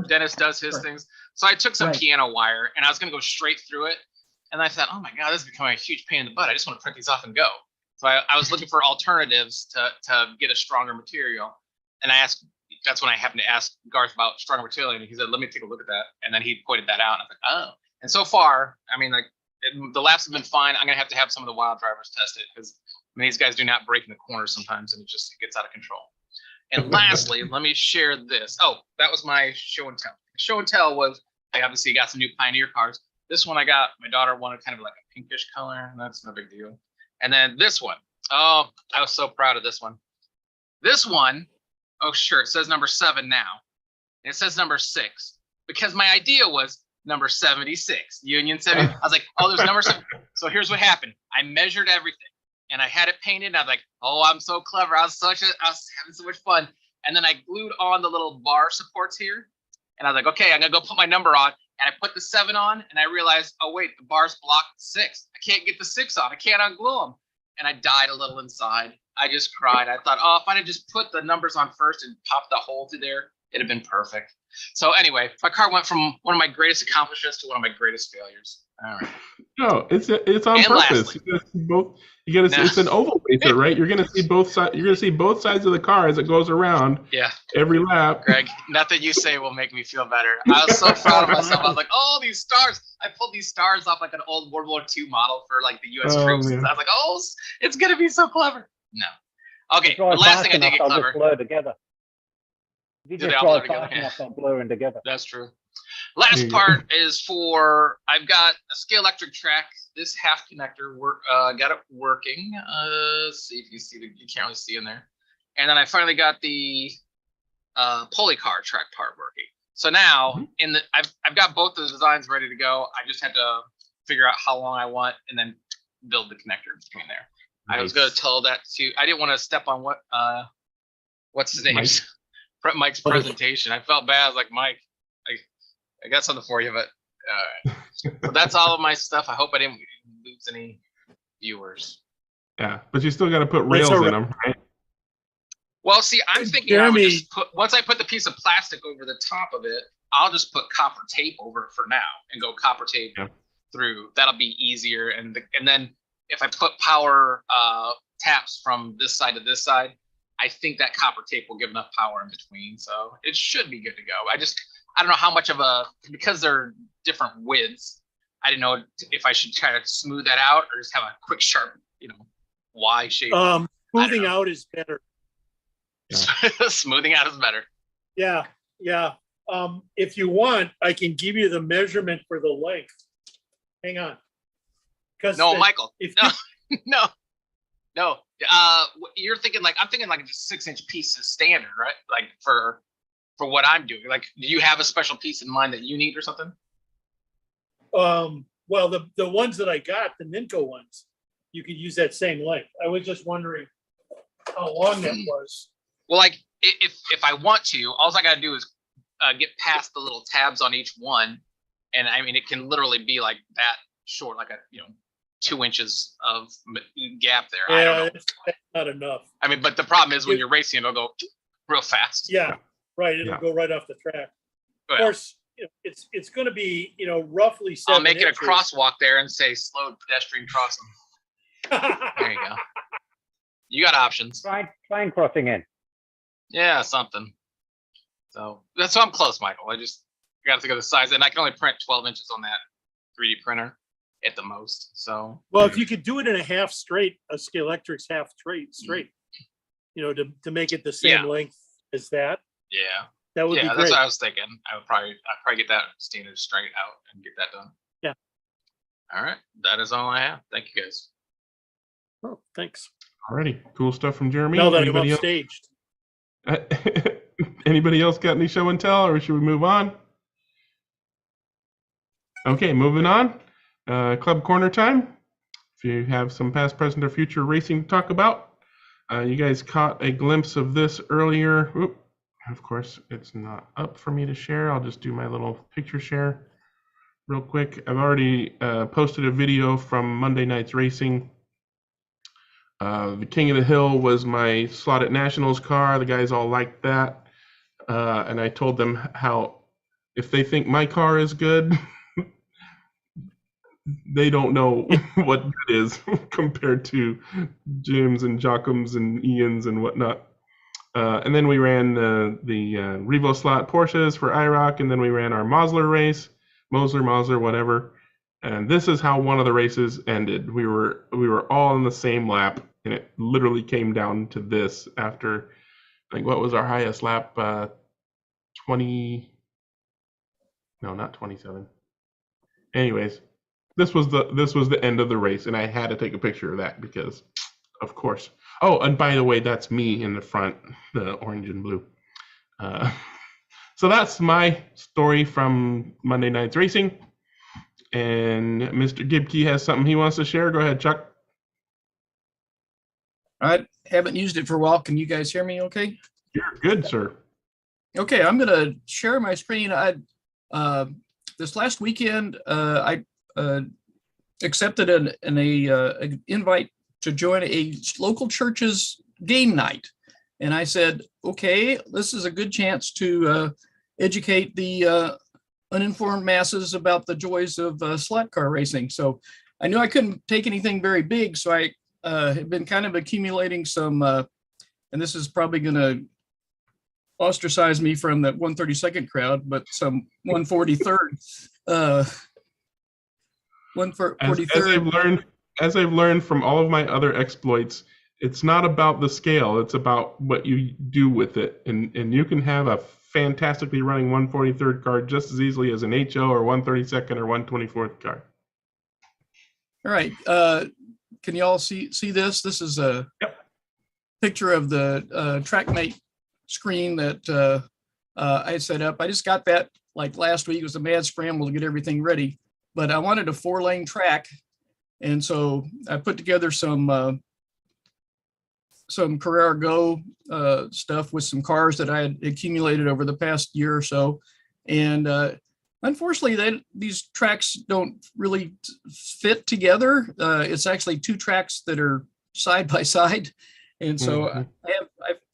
Dennis does his things. So I took some Right. piano wire, and I was gonna go straight through it, and I thought, oh my god, this is becoming a huge pain in the butt. I just want to print these off and go. So I was looking for alternatives to get a stronger material, and that's when I happened to ask Garth about stronger material, and he said, let me take a look at that, and then he pointed that out, and I thought, oh. And so far, I mean, like the laps have been fine. I'm gonna have to have some of the wild drivers test it, because these guys do not break in the corners sometimes, and it gets out of control. And lastly, let me share this. Oh, that was my show and tell. Show and tell was, I obviously got some new Pioneer cars. This one I got, my daughter wanted kind of like a pinkish color, and that's no big deal. And then this one, oh, I was so proud of this one. This one, oh sure, it says number 7 now. And it says number 6 because my idea was number 76, Union 70. I was like, oh, there's number 7. So here's what happened. I measured everything and I had it painted. And I was like, oh, I'm so clever. I was having so much fun. And then I glued on the little bar supports here. And I was like, okay, I'm gonna go put my number on. And I put the 7 on and I realized, oh wait, the bar's blocked 6. I can't get the 6 on. I can't unglue them. And I died a little inside. I just cried. I thought, oh, if I'd have just put the numbers on first and popped the hole through there, it'd have been perfect. So anyway, my car went from one of my greatest accomplishments to one of my greatest failures. All right. No, it's on And purpose. lastly- You gotta see both. You gotta see, No. it's an oval racer, right? You're gonna see both sides. You're gonna see both sides of the car as it goes around Yeah, every lap. Greg, nothing you say will make me feel better. I was so proud of myself. I was like, oh, these stars. I pulled these stars off like an old World War II model for like the U.S. Oh, troops. man. I was like, oh, it's going to be so clever. No. Okay, the Drive last fast thing I did enough, get they'll clever. just blur together. If you Do they just all blur drive together? fast Yeah. enough, they'll blur in together. That's true. There Last you go. part is for, I've got a ScaleRacing track. This half connector got it working. Let's see if you see you can't really see in there. And then I finally got the polycar track part working. So now I've got both the designs ready to go. I just had to figure out how long I want and then build the connector between there. I was going to tell that to, I didn't want to step on what's his name? Mike's presentation. I felt bad. I was like, Mike, I got something for you, but all right. So that's all of my stuff. I hope I didn't lose any viewers. Yeah, but you still got to put rails all in right. them, right? Well, see, I'm thinking I would Jeremy- just once I put the piece of plastic over the top of it, I'll just put copper tape over it for now and go copper tape through. That'll be easier. And then if I put power taps from this side to this side, I think that copper tape will give enough power in between. So it should be good to go. I don't know how much of because they're different widths. I didn't know if I should try to smooth that out or just have a quick, sharp, Y shape. Moving out is better. Smoothing out is better. Yeah, yeah. If you want, I can give you the measurement for the length. Hang on. No, Michael. If No. You're thinking I'm thinking like a 6-inch piece is standard, right? Like for what I'm doing. Like, do you have a special piece in mind that you need or something? well, the ones that I got, the Ninco ones, you could use that same length. I was just wondering how long that was. Well, like if I want to, all I gotta do is get past the little tabs on each one, and I mean it can literally be like that short, like a 2 inches of gap there. I don't know. That's not enough. I mean, but the problem is when you're racing, it'll go real fast. Yeah, right. It'll Yeah. go right off the track. Well, Of course, it's going to be roughly 7 I'll make it a inches. crosswalk there and say slow pedestrian crossing. There you go. You got options. Train crossing in. Yeah, something. So that's why I'm close, Michael. I just got to think of the size, and I can only print 12 inches on that 3D printer at the most. So Well, if you could do it in a half straight, a ScaleRacing's half straight, to make it the same Yeah. length as that, yeah, that would be that's great. what I was thinking. I'd probably get that standard straight out and get that done. Yeah. All right, that is all I have. Thank you guys. Oh, thanks. Alrighty, cool stuff from Jeremy. Now that I'm Anybody else? upstaged. Anybody else got any show and tell, or should we move on? Okay, moving on. Club corner time. If you have some past, present, or future racing to talk about, you guys caught a glimpse of this earlier. Oop. Of course, it's not up for me to share. I'll just do my little picture share real quick. I've already posted a video from Monday night's racing. The King of the Hill was my slot at Nationals car. The guys all liked that. And I told them how if they think my car is good, they don't know what good is compared to Jim's and Jockham's and Ian's and whatnot. And then we ran the Revo slot Porsches for IROC, and then we ran our Mosler race, Mosler, whatever. And this is how one of the races ended. We were all in the same lap, and it literally came down to this after, I think, what was our highest lap? 20, no, not 27. Anyways, this was the end of the race, and I had to take a picture of that because, of course. Oh, and by the way, that's me in the front, the orange and blue. So that's my story from Monday Night's Racing. And Mr. Gibkey has something he wants to share. Go ahead, Chuck. I haven't used it for a while. Can you guys hear me okay? You're good, sir. Okay, I'm gonna share my screen. This last weekend, I accepted an invite to join a local church's game night. And I said, okay, this is a good chance to educate the uninformed masses about the joys of slot car racing. So I knew I couldn't take anything very big, so I have been kind of accumulating some, and this is probably going to ostracize me from the 132nd crowd, but some 143rd. 143rd. As I've learned from all of my other exploits, it's not about the scale, it's about what you do with it. And you can have a fantastically running 143rd car just as easily as an HO or 132nd or 124th car. All right. Can you all see this? This is a picture of the TrackMate screen that I set up. I just got that like last week. It was a mad scramble to get everything ready, but I wanted a 4-lane track. And so I put together some Carrera Go stuff with some cars that I had accumulated over the past year or so. And unfortunately, these tracks don't really fit together. It's actually 2 tracks that are side by side. And so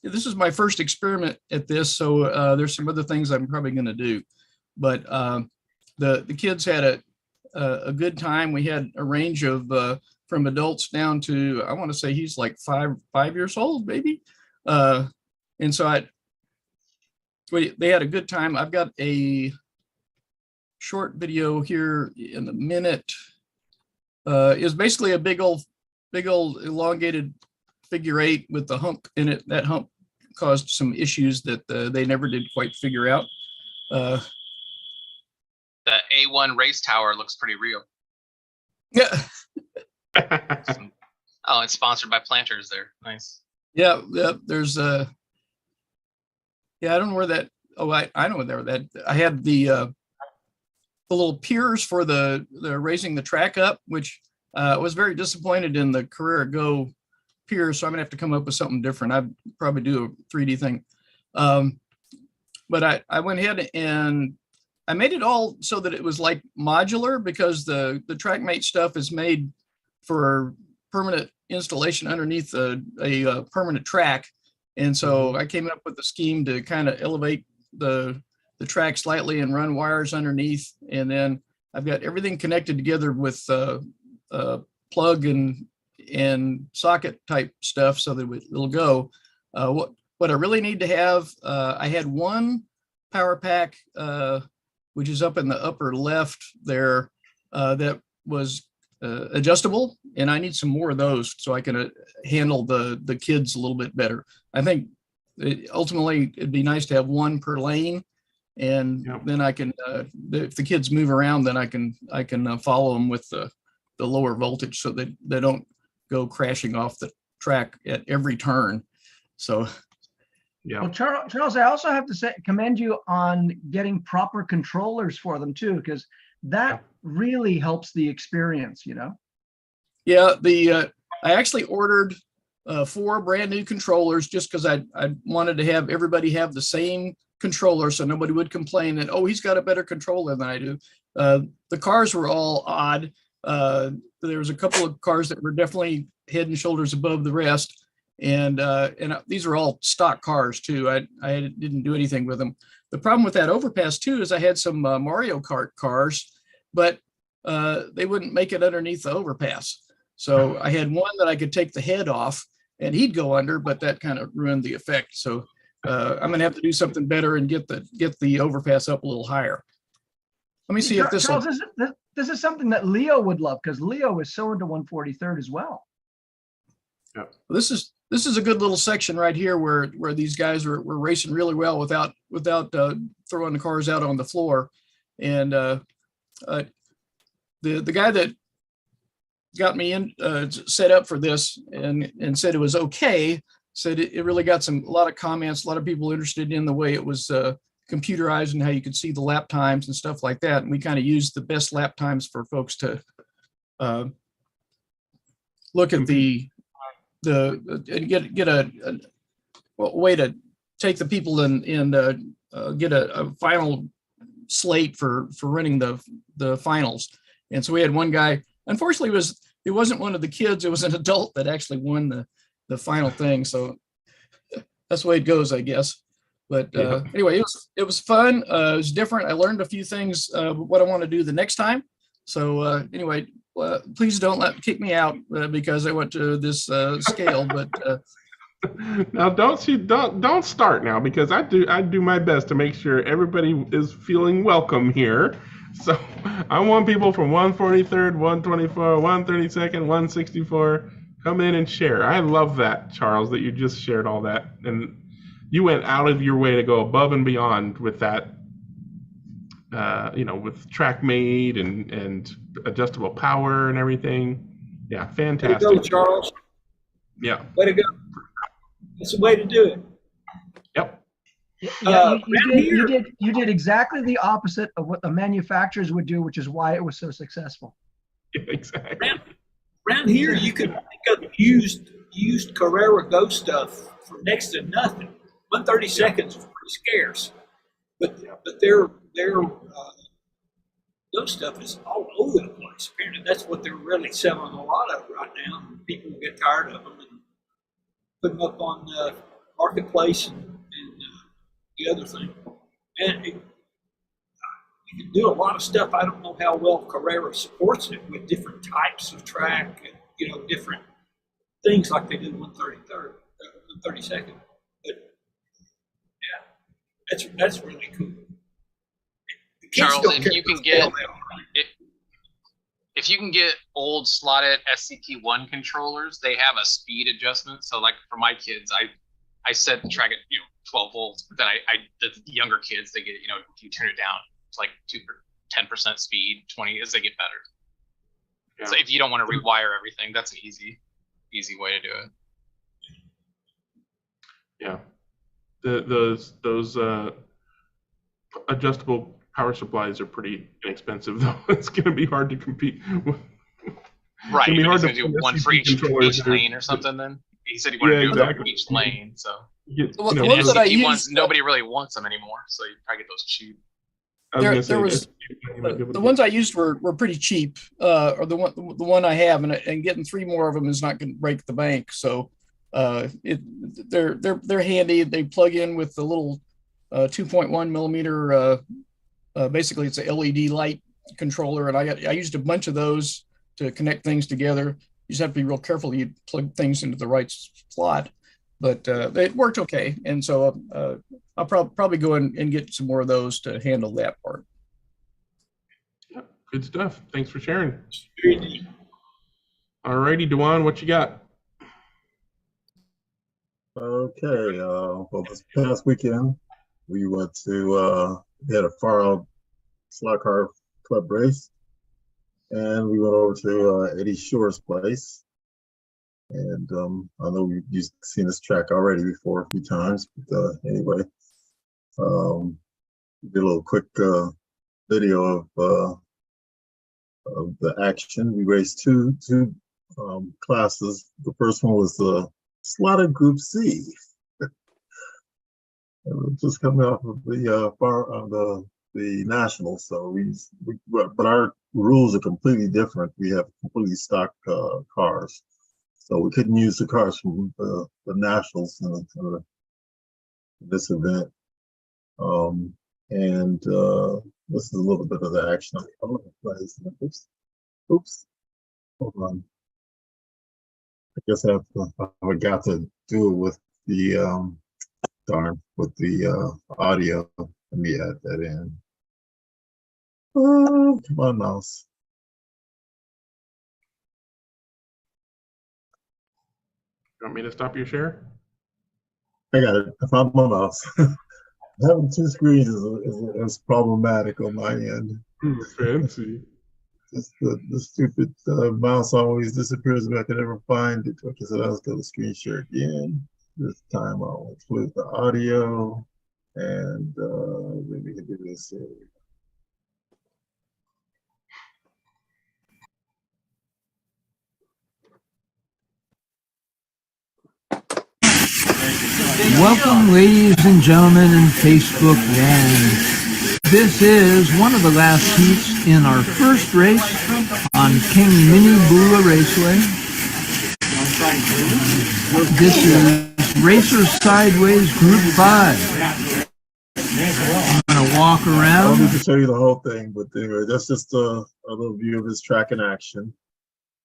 this is my first experiment at this. So there's some other things I'm probably going to do. But the kids had a good time. We had a range of from adults down to, I want to say he's like five years old, maybe. And so they had a good time. I've got a short video here in a minute. It's basically a big old elongated figure 8 with the hump in it. That hump caused some issues that they never did quite figure out. The A1 race tower looks pretty real. Yeah. Oh, it's sponsored by Planters there. Nice. Yeah. There's I don't know where that. Oh, I know where that. I had the little piers for the raising the track up, which was very disappointed in the Carrera Go piers. So I'm gonna have to come up with something different. I'd probably do a 3D thing. But I went ahead and I made it all so that it was like modular, because the TrackMate stuff is made for permanent installation underneath a permanent track. And so I came up with a scheme to kind of elevate the track slightly and run wires underneath. And then I've got everything connected together with plug and socket type stuff so that it'll go. What I really need to have, I had one power pack, which is up in the upper left there, that was adjustable, and I need some more of those so I can handle the kids a little bit better. I think ultimately it'd be nice to have one per lane, and then I can, if the kids move around, then I can follow them with the lower voltage so that they don't go crashing off the track at every turn. So. Yeah. Well, Charles, I also have to commend you on getting proper controllers for them too, because that really helps the experience, you know? Yeah, I actually ordered 4 brand new controllers just because I wanted to have everybody have the same controller so nobody would complain that, oh, he's got a better controller than I do. The cars were all odd. There was a couple of cars that were definitely head and shoulders above the rest. And these are all stock cars too. I didn't do anything with them. The problem with that overpass too is I had some Mario Kart cars, but they wouldn't make it underneath the overpass. So I had one that I could take the head off and he'd go under, but that kind of ruined the effect. So I'm gonna have to do something better and get the overpass up a little higher. Let me see if this. Charles, this is something that Leo would love, because Leo is so into 143rd as well. Yeah. This is a good little section right here where these guys were racing really well without throwing the cars out on the floor. And the guy that got me in set up for this and said it was okay, said it really got a lot of comments, a lot of people interested in the way it was computerized and how you could see the lap times and stuff like that. And we kind of used the best lap times for folks to look at and get a way to take the people and get a final slate for running the finals. And so we had one guy, unfortunately it wasn't one of the kids, it was an adult that actually won the final thing. So that's the way it goes, I guess. But anyway, it was fun. It was different. I learned a few things, what I want to do the next time. So anyway, please don't kick me out because I went to this scale, but now don't start now, because I do my best to make sure everybody is feeling welcome here. So I want people from 143rd, 124, 132nd, 164 come in and share. I love that, Charles, that you just shared all that, and you went out of your way to go above and beyond with that. With TrackMate and adjustable power and everything. Yeah, fantastic. Way to go, Charles. Yeah. Way to go. That's the way to do it. Yep. Yeah, you did exactly the opposite of what the manufacturers would do, which is why it was so successful. Exactly. Around here, you could pick up used Carrera Go stuff for next to nothing. 132nd is pretty scarce, but their those stuff is all over the place. Apparently, that's what they're really selling a lot of right now. People get tired of them and put them up on the marketplace and the other thing. And you can do a lot of stuff. I don't know how well Carrera supports it with different types of track and different things like they do 133rd, 132nd. But yeah, that's really cool. Charles, if you can get old slotted SCP-1 controllers, they have a speed adjustment. So like for my kids, I set the track at 12 volts, but then the younger kids, they get you turn it down to like 10% speed, 20 as they get better. Yeah. So if you don't want to rewire everything, that's an easy way to do it. Yeah, those adjustable power supplies are pretty inexpensive, though. It's going to be hard to compete with. Right, he's going to do one for each lane or something. Then he said he wanted to do one for each lane. So the ones that I used, nobody really wants them anymore, so you probably get those cheap. The ones I used were pretty cheap, or the one I have, and getting 3 more of them is not going to break the bank. So they're handy. They plug in with the little 2.1 millimeter. Basically, it's a LED light controller, and I used a bunch of those to connect things together. You just have to be real careful. You plug things into the right slot, but it worked okay. And so I'll probably go and get some more of those to handle that part. Good stuff. Thanks for sharing. All righty, Dewan, what you got? Okay. Well, this past weekend, we went to we had a far out slot car club race, and we went over to Eddie Shore's place. And I know you've seen this track already before a few times, but anyway, did a little quick video of the action. We raced two classes. The first one was the slotted Group C. Just coming off of the nationals, so but our rules are completely different. We have completely stock cars, so we couldn't use the cars from the nationals in this event. And this is a little bit of the action. Oops, hold on. I guess I forgot to do it with the with the audio. Let me add that in. Oh, come on, mouse. You want me to stop your share? I got it. I found my mouse. Having 2 screens is problematic on my end. Fancy. Just the stupid mouse always disappears if I can ever find it. Okay, so let's go to screen share again. This time I'll include the audio and maybe we can do this. Welcome, ladies and gentlemen in Facebook land. This is one of the last heats in our first race on King Mini Bula Raceway. This is Racer Sideways Group 5. I'm going to walk I around. don't need to show you the whole thing, but anyway, that's just a little view of his track in action.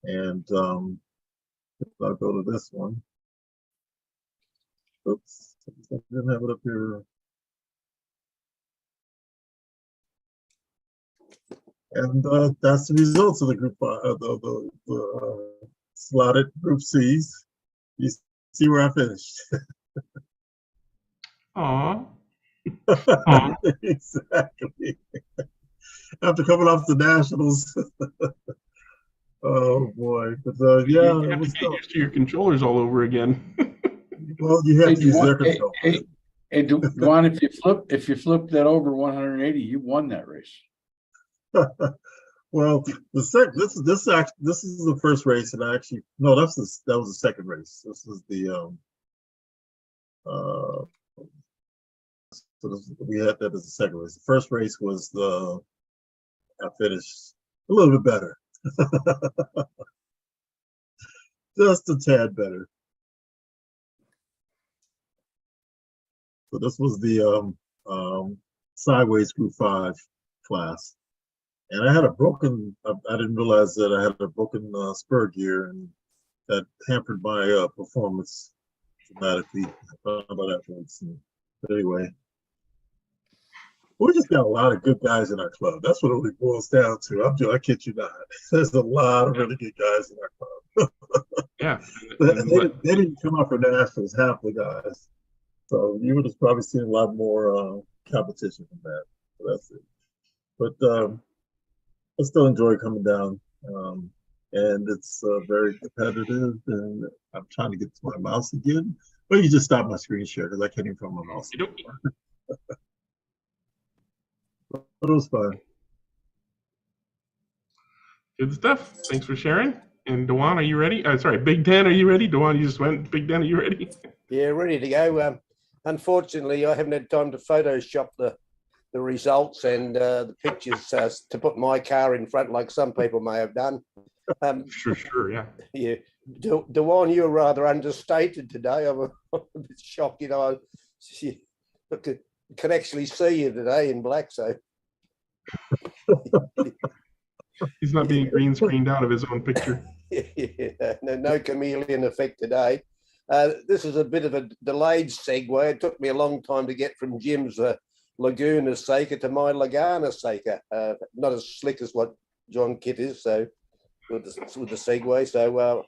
And I'll go to this one. Oops, I didn't have it up here. And that's the results of the group, the slotted group C's. You see where I finished. Aw. Exactly. After coming off the nationals. Oh boy, but yeah, You it have was to get tough. used to your controllers all over again. Well, you have to use their control. Hey, Duan, if you flip that over 180, you won that race. Well, this is the first race, and I actually no, that was the second race. This is the we had that as the second race. The first race was I finished a little bit better, just a tad better. So this was the sideways group 5 class. And I had a broken, I didn't realize that I had a broken spur gear, and that hampered my performance dramatically. I found out afterwards. But anyway, we just got a lot of good guys in our club. That's what it really boils down to. I kid you not. There's a lot of really good guys in our club. Yeah. They didn't come out for nationals, half the guys. So you would have probably seen a lot more competition from that. So that's it. But I still enjoy coming down, and it's very competitive. And I'm trying to get to my mouse again, but you just stop my screen share because I can't even find my mouse anymore. But it was fun. Good stuff. Thanks for sharing. And Dewan, are you ready? Sorry, Big Dan, are you ready? Dewan, you just went. Big Dan, are you ready? Yeah, ready to go. Unfortunately, I haven't had time to Photoshop the results and the pictures to put my car in front like some people may have done. Sure, yeah. Yeah, Dewan, you're rather understated today. I'm a bit shocked, you know. I can actually see you today in black, so. He's not being green screened out of his own picture. Yeah, no chameleon effect today. This is a bit of a delayed segue. It took me a long time to get from Jim's Laguna Seca to my Laguna Seca. Not as slick as what John Kitt is, so with the segue. So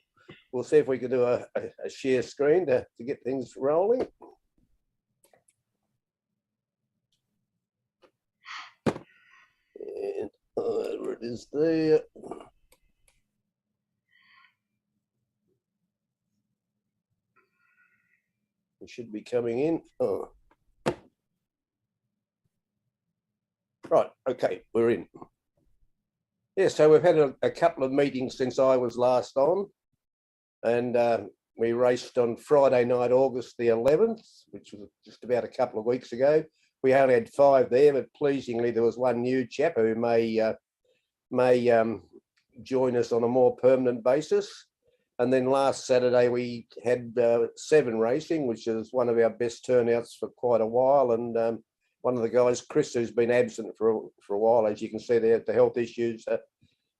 we'll see if we can do a share screen to get things rolling. And where it is there. It should be coming in. Oh. Right, okay, we're in. Yeah, so we've had a couple of meetings since I was last on, and we raced on Friday night, August the 11th, which was just about a couple of weeks ago. We only had 5 there, but pleasingly there was one new chap who may join us on a more permanent basis. And then last Saturday we had 7 racing, which is one of our best turnouts for quite a while. And one of the guys, Chris, who's been absent for a while, as you can see there, the health issues.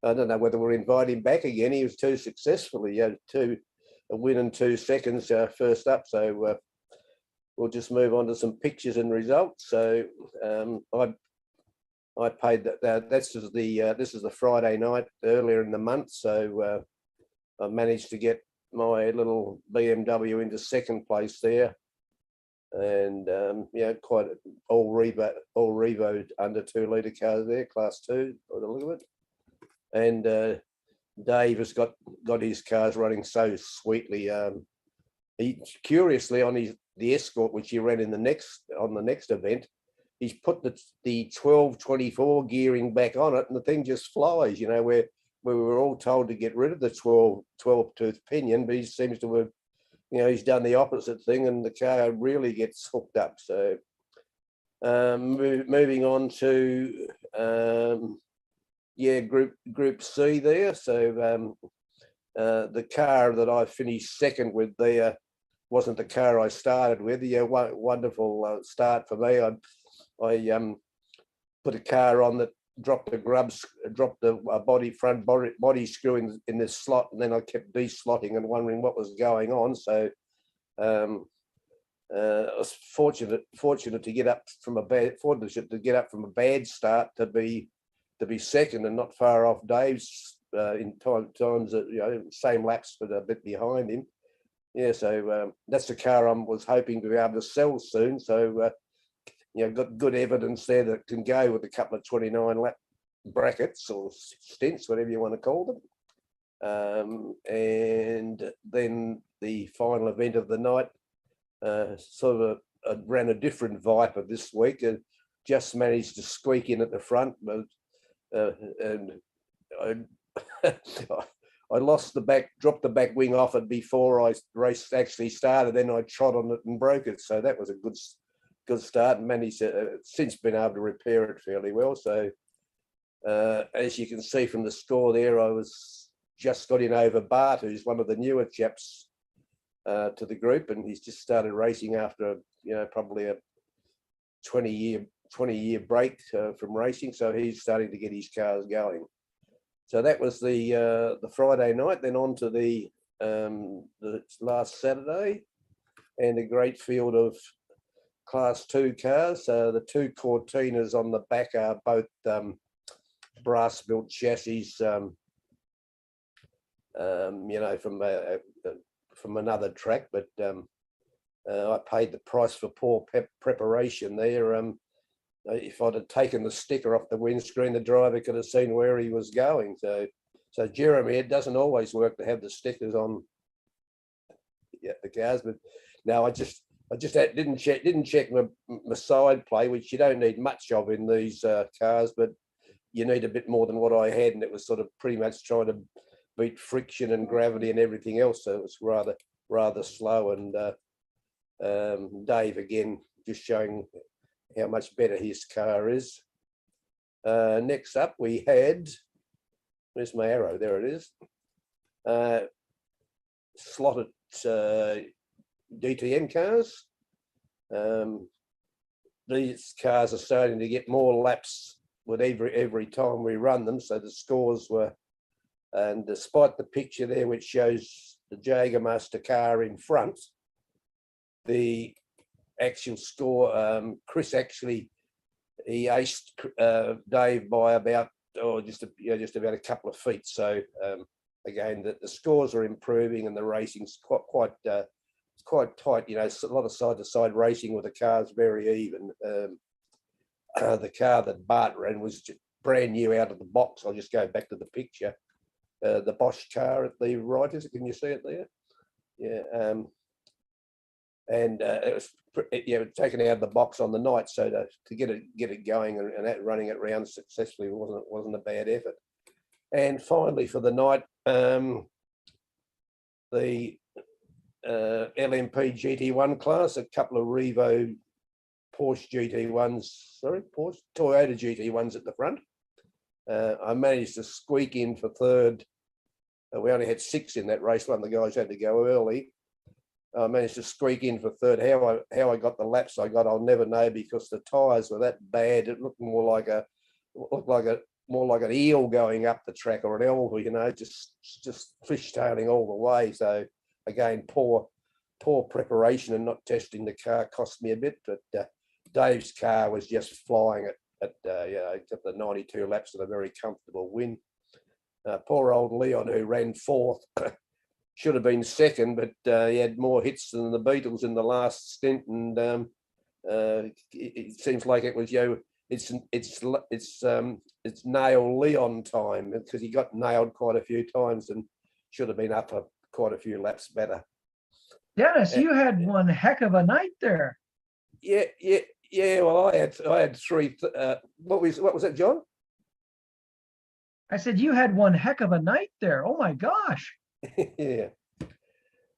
I don't know whether we'll invite him back again. He was too successful. He had a win and 2 seconds first up. So we'll just move on to some pictures and results. So I paid that. This is the Friday night earlier in the month. So I managed to get my little BMW into 2nd place there, and yeah, quite all Revo under 2 litre cars there, class 2 by the look of it. and Dave has got his cars running so sweetly. He curiously on the Escort, which he ran in the next event, he's put the 1224 gearing back on it, and the thing just flies. You know, where we were all told to get rid of the 12 tooth pinion, but he seems to have, you know, he's done the opposite thing, and the car really gets hooked up. So moving on to Group C there. So the car that I finished second with there wasn't the car I started with. Yeah, wonderful start for me. I put a car on that dropped the front body screw in this slot, and then I kept de-slotting and wondering what was going on. So I was fortunate to get up from a bad bad start to be second and not far off Dave's in times that, you know, same laps but a bit behind him. Yeah, so that's the car I was hoping to be able to sell soon. So you know, got good evidence there that can go with a couple of 29 lap brackets or stints, whatever you want to call them. And then the final event of the night, sort of ran a different Viper this week, and just managed to squeak in at the front, but and I lost the back, dropped the back wing off it before I race actually started. Then I trod on it and broke it. So that was a good start, and managed to since been able to repair it fairly well. So as you can see from the score there, I was just got in over Bart, who's one of the newer chaps to the group, and he's just started racing after, you know, probably a 20-year break from racing. So he's starting to get his cars going. So that was the Friday night. Then on to the last Saturday, and a great field of Class 2 cars. The two Cortinas on the back are both brass built chassis, you know, from another track, but I paid the price for poor preparation there. If I'd have taken the sticker off the windscreen, the driver could have seen where he was going. So Jeremy, it doesn't always work to have the stickers on the cars, but no, I just didn't check my side play, which you don't need much of in these cars, but you need a bit more than what I had, and it was sort of pretty much trying to beat friction and gravity and everything else. So it was rather slow. And Dave again just showing how much better his car is. Next up we had, where's my arrow? There it is. Slotted DTM cars. These cars are starting to get more laps with every time we run them. So the scores were, and despite the picture there which shows the Jagermaster car in front, the actual score, Chris actually, he aced Dave by about just about a couple of feet. So again, the scores are improving, and the racing's quite tight. You know, a lot of side-to-side racing with the cars very even. The car that Bart ran was brand new out of the box. I'll just go back to the picture. The Bosch car at the right, can you see it there? Yeah. And it was taken out of the box on the night, so to get it going and running it round successfully wasn't a bad effort. And finally for the night, the LMP GT1 class, a couple of Revo Toyota GT1s at the front. I managed to squeak in for third. We only had 6 in that race. One of the guys had to go early. I managed to squeak in for third. How I got the laps I got, I'll never know, because the tyres were that bad. It looked more like an eel going up the track, or an elver, you know, just fishtailing all the way. So again, poor preparation and not testing the car cost me a bit. But Dave's car was just flying at the 92 laps and a very comfortable win. Poor old Leon, who ran 4th, should have been second, but he had more hits than the Beatles in the last stint, and it seems like it was it's nail Leon time because he got nailed quite a few times and should have been up for quite a few laps better. Dennis, you had one heck of a night there. Yeah. Well, I had three. What was that, John? I said you had one heck of a night there. Oh my gosh. Yeah.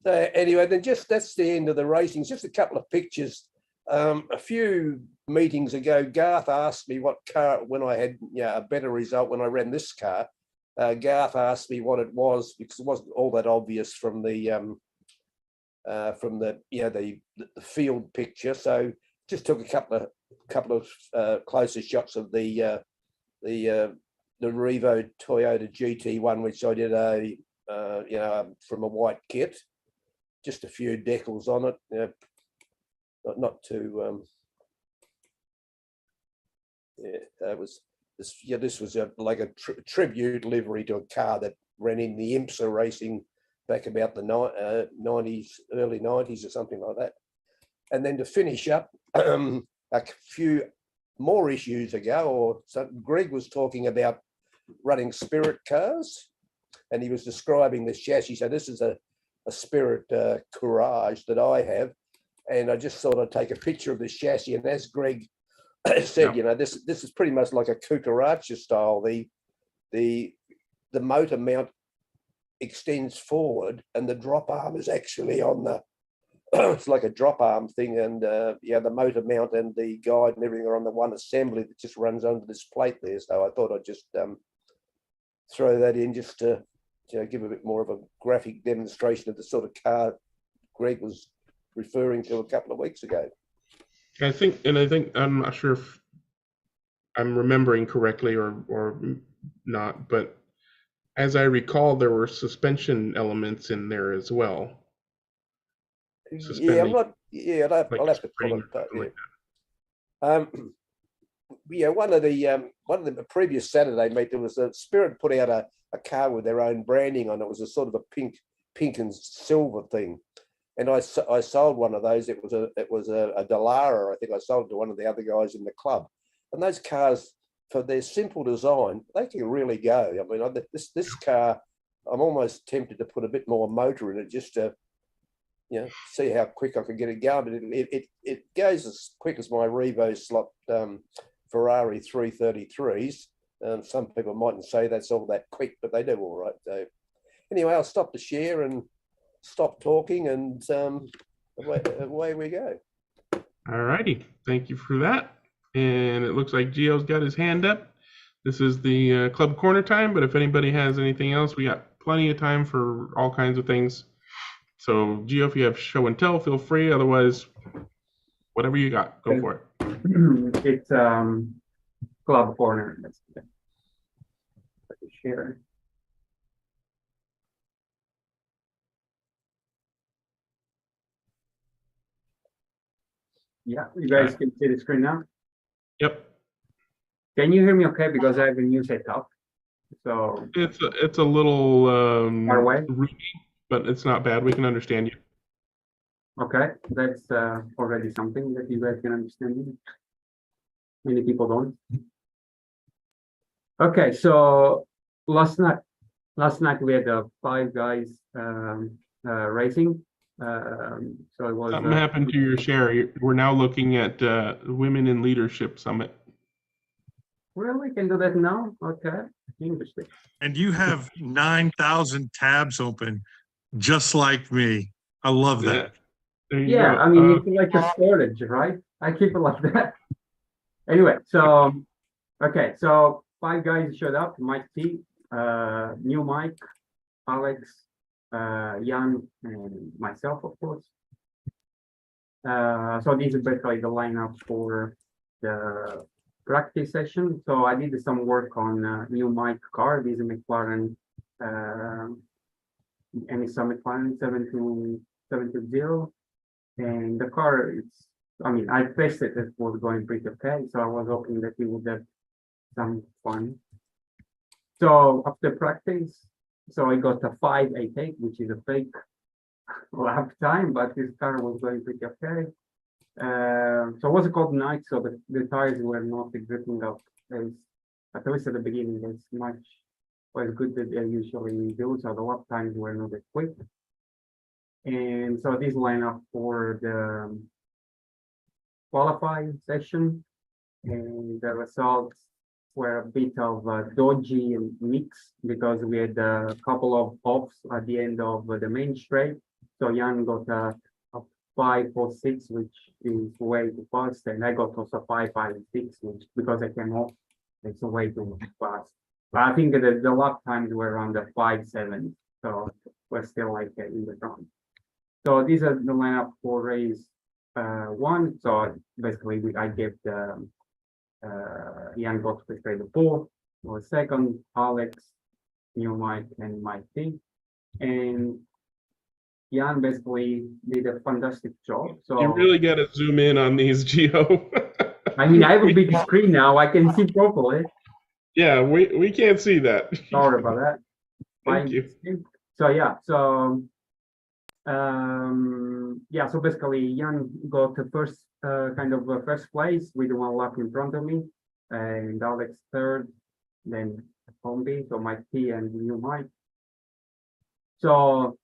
So anyway, then that's the end of the racing. Just a couple of pictures. A few meetings ago, Garth asked me what car, when I had a better result when I ran this car. Garth asked me what it was because it wasn't all that obvious from the field picture. So just took a couple of closer shots of the Revo Toyota GT1, which I did from a white kit. Just a few decals on it, not too. This was like a tribute livery to a car that ran in the IMSA racing back about the 90s, early 90s or something like that. And then to finish up, a few more issues ago, Greg was talking about running Spirit cars, and he was describing this chassis. So this is a Spirit Courage that I have, and I just thought I'd take a picture of this chassis. And as Greg said, this is pretty much like a Cucaracha style. The motor mount extends forward, and the drop arm is actually on the. It's like a drop arm thing, and the motor mount and the guide and everything are on the one assembly that just runs under this plate there. So I thought I'd just throw that in just to give a bit more of a graphic demonstration of the sort of car Greg was referring to a couple of weeks ago. I think I'm not sure if I'm remembering correctly or not, but as I recall, there were suspension elements in there as well. Yeah, I'm not. Yeah, I'll have to pull it apart. Yeah. One of the previous Saturday meet, there was a Spirit put out a car with their own branding on it. It was a sort of a pink and silver thing, and I sold one of those. It was a Dallara. I think I sold it to one of the other guys in the club. And those cars, for their simple design, they can really go. I mean, this car, I'm almost tempted to put a bit more motor in it just to see how quick I can get it going. But it goes as quick as my Revo slot Ferrari 333s. Some people mightn't say that's all that quick, but they do all right. So anyway, I'll stop the share and stop talking, and away we go. All righty, thank you for that. And it looks like Gio's got his hand up. This is the club corner time, but if anybody has anything else, we got plenty of time for all kinds of things. So Gio, if you have show and tell, feel free. Otherwise, whatever you got, go for it. It's club corner. Let's share. Yeah, you guys can see the screen now? Yep. Can you hear me okay? Because I have a new setup. So it's a little far away, but it's not bad. We can understand you. Okay, that's already something that you guys can understand me. Many people don't. Okay, so last night we had 5 guys racing. So it was Something happened to your share. We're now looking at Women in Leadership Summit. Really, can do that now? Okay, interesting. And you have 9,000 tabs open, just like me. I love that. Yeah, I mean, it's like a storage, right? I keep it like that. Anyway, so okay, so 5 guys showed up. Mike T, new Mike, Alex, Jan, and myself, of course. So these are basically the lineup for the practice session. So I did some work on new Mike car. These are McLaren, and it's a McLaren 720. And the car, I tested it was going pretty okay. So I was hoping that we would have some fun. So after practice, so I got a 588, which is a fake lap time, but this car was going pretty okay. So it was a cold night, so the tires were not gripping up as at least at the beginning as much or as good as they usually do. So the lap times were not that quick. And so this lineup for the qualifying session, and the results were a bit of a dodgy mix because we had a couple of offs at the end of the main straight. So Jan got a 5.46, which is way too fast, and I got also 5.56, which because I came off, it's way too fast. But I think that the lap times were around the 5.7, so we're still like in the front. So these are the lineup for race one. So basically, I gave the Jan got to play the fourth, or second, Alex, New Mike, and Mike T. And Jan basically did a fantastic job. So you really got to zoom in on these, Gio. I mean, I have a big screen now. I can see properly. Yeah, we can't see that. Sorry about that. Thank you. So yeah, so yeah, so basically Jan got the first first place with 1 lap in front of me, and Alex third, then Combi, so Mike T and New Mike. So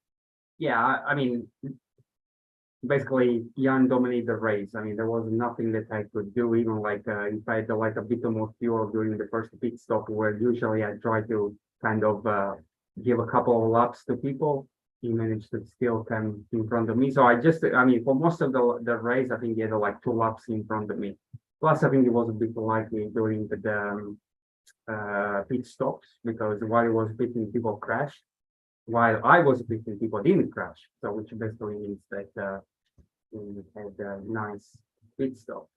yeah, I mean, basically Jan dominated the race. I mean, there was nothing that I could do, even like if I had like a bit more fuel during the first pit stop, where usually I try to kind of give a couple of laps to people. He managed to still come in front of me. So I mean, for most of the race, I think he had like 2 laps in front of me. Plus, I think it was a bit likely during the pit stops, because while he was pitting, people crashed. While I was pitting, people didn't crash. So which basically means that we had a nice pit stop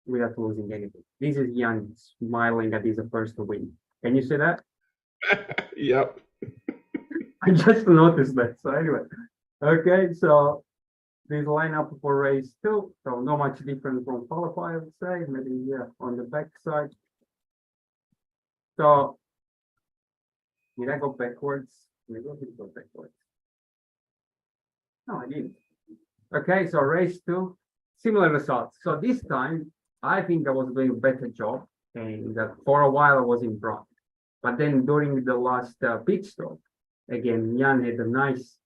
without losing anything. This is Jan smiling at his first win. Can you see that? Yep. I just noticed that. So anyway, okay, so this lineup for race 2, so not much different from qualify, I would say, maybe yeah, on the back side. So did I go backwards? Maybe I did go backwards. No, I didn't. Okay, so race 2, similar results. So this time, I think I was doing a better job, and for a while I was in front. But then during the last pit stop, again, Jan had a nice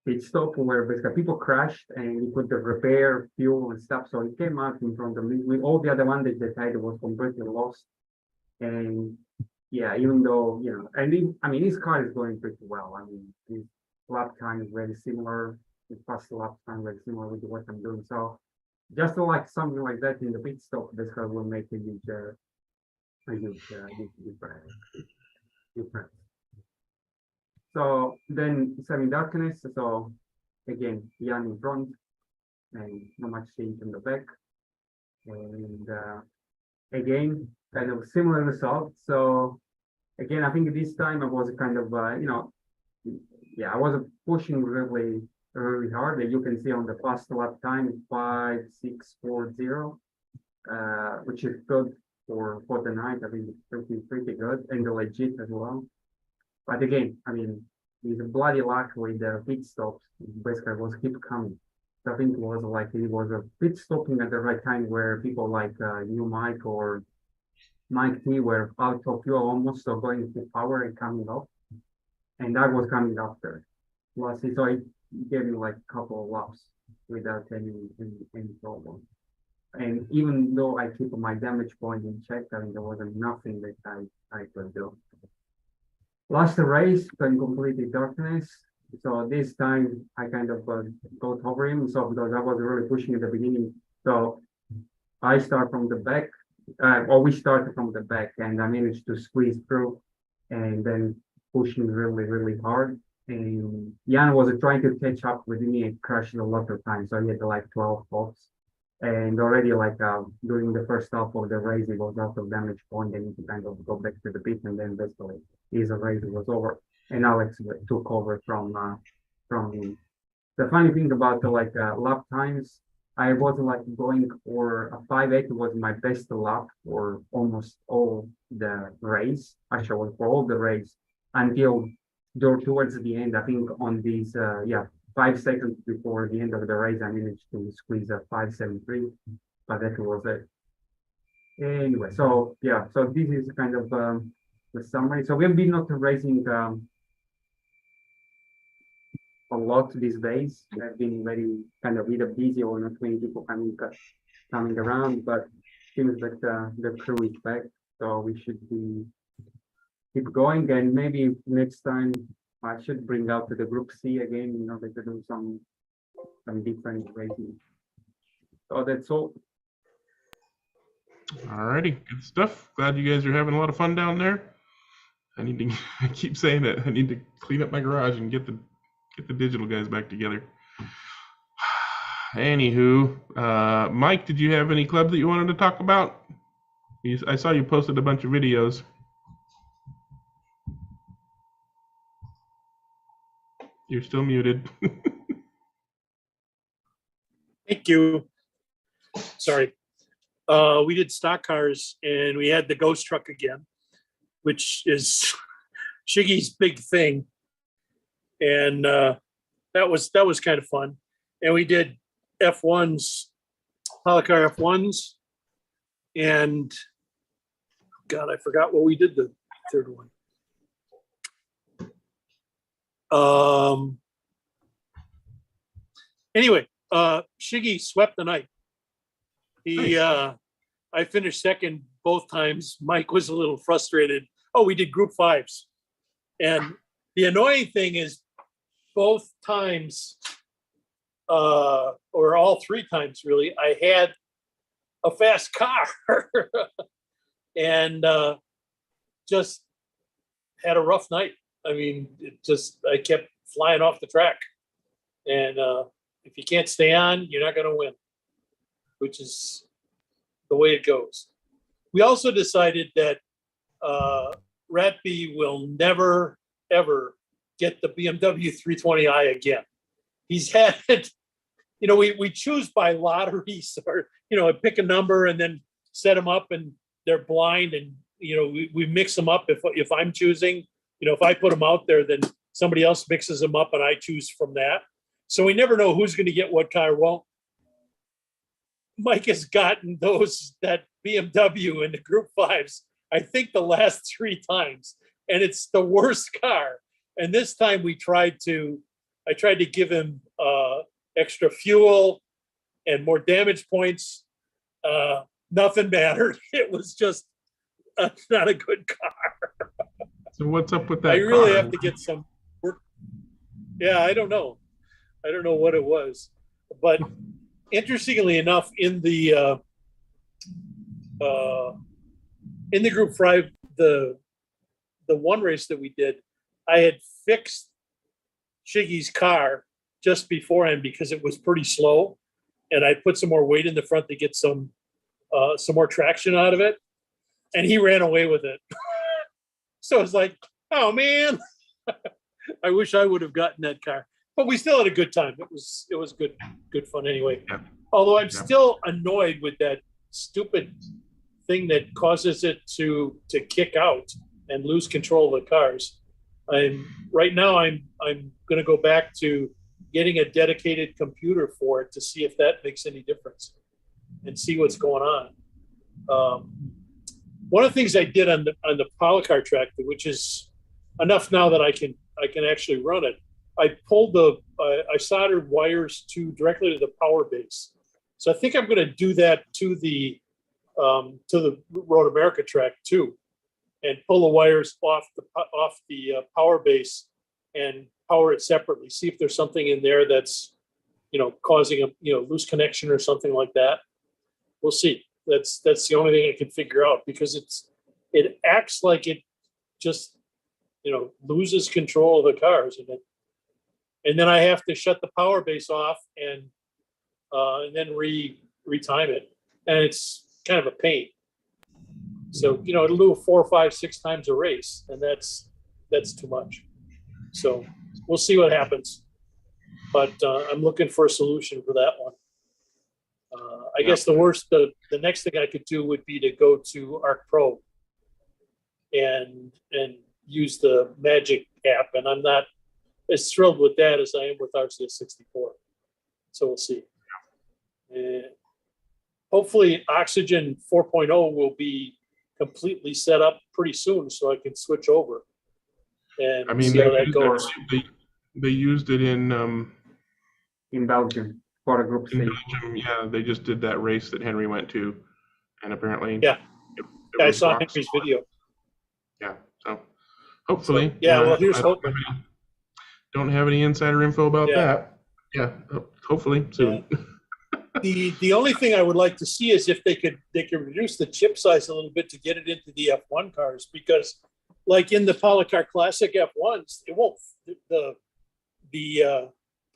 pit stop where basically people crashed and he could repair fuel and stuff. So he came out in front of me with all the advantage that I was completely lost. And yeah, even though, you know, and I mean, his car is going pretty well. I mean, his lap time is very similar. His past lap time very similar with what I'm doing. So just like something like that in the pit stop, this car will make a huge difference. So then semi-darkness, so again, Jan in front and not much change in the back. And again, kind of similar result. So again, I think this time I was kind of, you know, yeah, I wasn't pushing really hard. You can see on the fast lap time, 5.640, which is good for the night. I think it's pretty good and legit as well. But again, I mean, he's bloody luck with the pit stops. Basically, was keep coming. So I think it was a pit stopping at the right time where people like New Mike or Mike T were out of fuel almost, so going to power and coming up, and I was coming after. Plus, so it gave me like a couple of laps without any problem. And even though I keep my damage point in check, I mean, there wasn't nothing that I could do. Last race, in completely darkness. So this time I kind of got over him. So because I was really pushing at the beginning. So I start from the back, or we started from the back, and I managed to squeeze through and then pushing really, really hard. And Jan was trying to catch up with me and crashed a lot of times. So he had like 12 pops. And already like during the first half of the race, it was out of damage point, and he kind of go back to the pit, and then basically his race was over, and Alex took over from me. The funny thing about the lap times, I was like going for a 5.8 was my best lap for almost all the race, actually for all the race until towards the end. I think on these 5 seconds before the end of the race, I managed to squeeze a 5:73, but that was it. Anyway, so yeah, so this is kind of the summary. So we've been not racing a lot these days. I've been very kind of either busy or not many people coming around, but seems that the crew is back, so we should keep going, and maybe next time I should bring out to the group C again, you know, they could do some different racing. So that's all. Alrighty, good stuff. Glad you guys are having a lot of fun down there. I need to. I keep saying it. I need to clean up my garage and get the digital guys back together. Anywho, Mike, did you have any club that you wanted to talk about? I saw you posted a bunch of videos. You're still muted. Thank you. Sorry. We did stock cars and we had the ghost truck again, which is Shiggy's big thing. And that was kind of fun. And we did F1s, Polycar F1s, and God, I forgot what we did the third one. Anyway, Shiggy swept the night. He, I finished second both times. Mike was a little frustrated. Oh, we did group fives. And the annoying thing is both times, or all three times really, I had a fast car and just had a rough night. I mean, I kept flying off the track. And if you can't stay on, you're not going to win, which is the way it goes. We also decided that Ratby will never, ever get the BMW 320i again. He's had it, you know, we choose by lotteries, or, you know, I pick a number and then set them up and they're blind, and, you know, we mix them up. If I'm choosing, you know, if I put them out there, then somebody else mixes them up and I choose from that. So we never know who's going to get what car. Well, Mike has gotten that BMW in the group fives, I think the last 3 times, and it's the worst car. And this time I tried to give him extra fuel and more damage points. Nothing mattered. It was just not a good car. So what's up with that? I really have to get some work. Yeah, I don't know what it was, but interestingly enough, in the group 5, the one race that we did, I had fixed Shiggy's car just beforehand because it was pretty slow, and I put some more weight in the front to get some more traction out of it, and he ran away with it. So it's like, oh man, I wish I would have gotten that car. But we still had a good time. It was good fun anyway. Yeah. Although I'm still annoyed with that stupid thing that causes it to kick out and lose control of the cars. Right now I'm going to go back to getting a dedicated computer for it to see if that makes any difference and see what's going on. One of the things I did on the Polycar track, which is enough now that I can actually run it, I soldered wires directly to the power base. So I think I'm going to do that to the Road America track too, and pull the wires off the power base and power it separately. See if there's something in there that's, you know, causing a loose connection or something like that. We'll see. That's the only thing I can figure out, because it acts like it just, you know, loses control of the cars, and then I have to shut the power base off and then retime it, and it's kind of a pain. So, you know, it'll do 4, 5, 6 times a race, and that's too much. So we'll see what happens, but I'm looking for a solution for that one. I guess the next thing I could do would be to go to Arc Pro and use the Magic app, and I'm not as thrilled with that as I am with RCS 64. So we'll see. And hopefully Oxygen 4.0 will be completely set up pretty soon so I can switch over and I mean, see how that goes. they used it in Belgium for a Group C. Belgium. Yeah, they just did that race that Henry went to, and apparently, Yeah, it I was saw rock Henry's solid. video. Yeah, so hopefully, Yeah, well, here's I hoping. don't have any insider info about Yeah. that. Yeah, hopefully soon. The only thing I would like to see is if they could reduce the chip size a little bit to get it into the F1 cars, because like in the Polycar Classic F1s, it won't the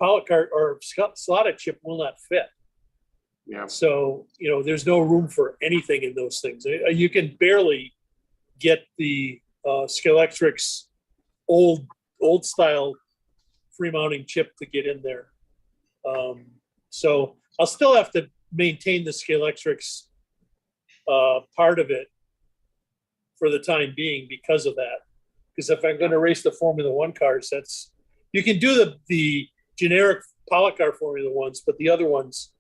Polycar or slotted chip will not fit. Yeah. So there's no room for anything in those things. You can barely get the ScaleRacing old style free mounting chip to get in there. So I'll still have to maintain the ScaleRacing part of it for the time being because of that. Because if I'm going to race the Formula One cars, you can do the generic Polycar Formula Ones, but the other ones,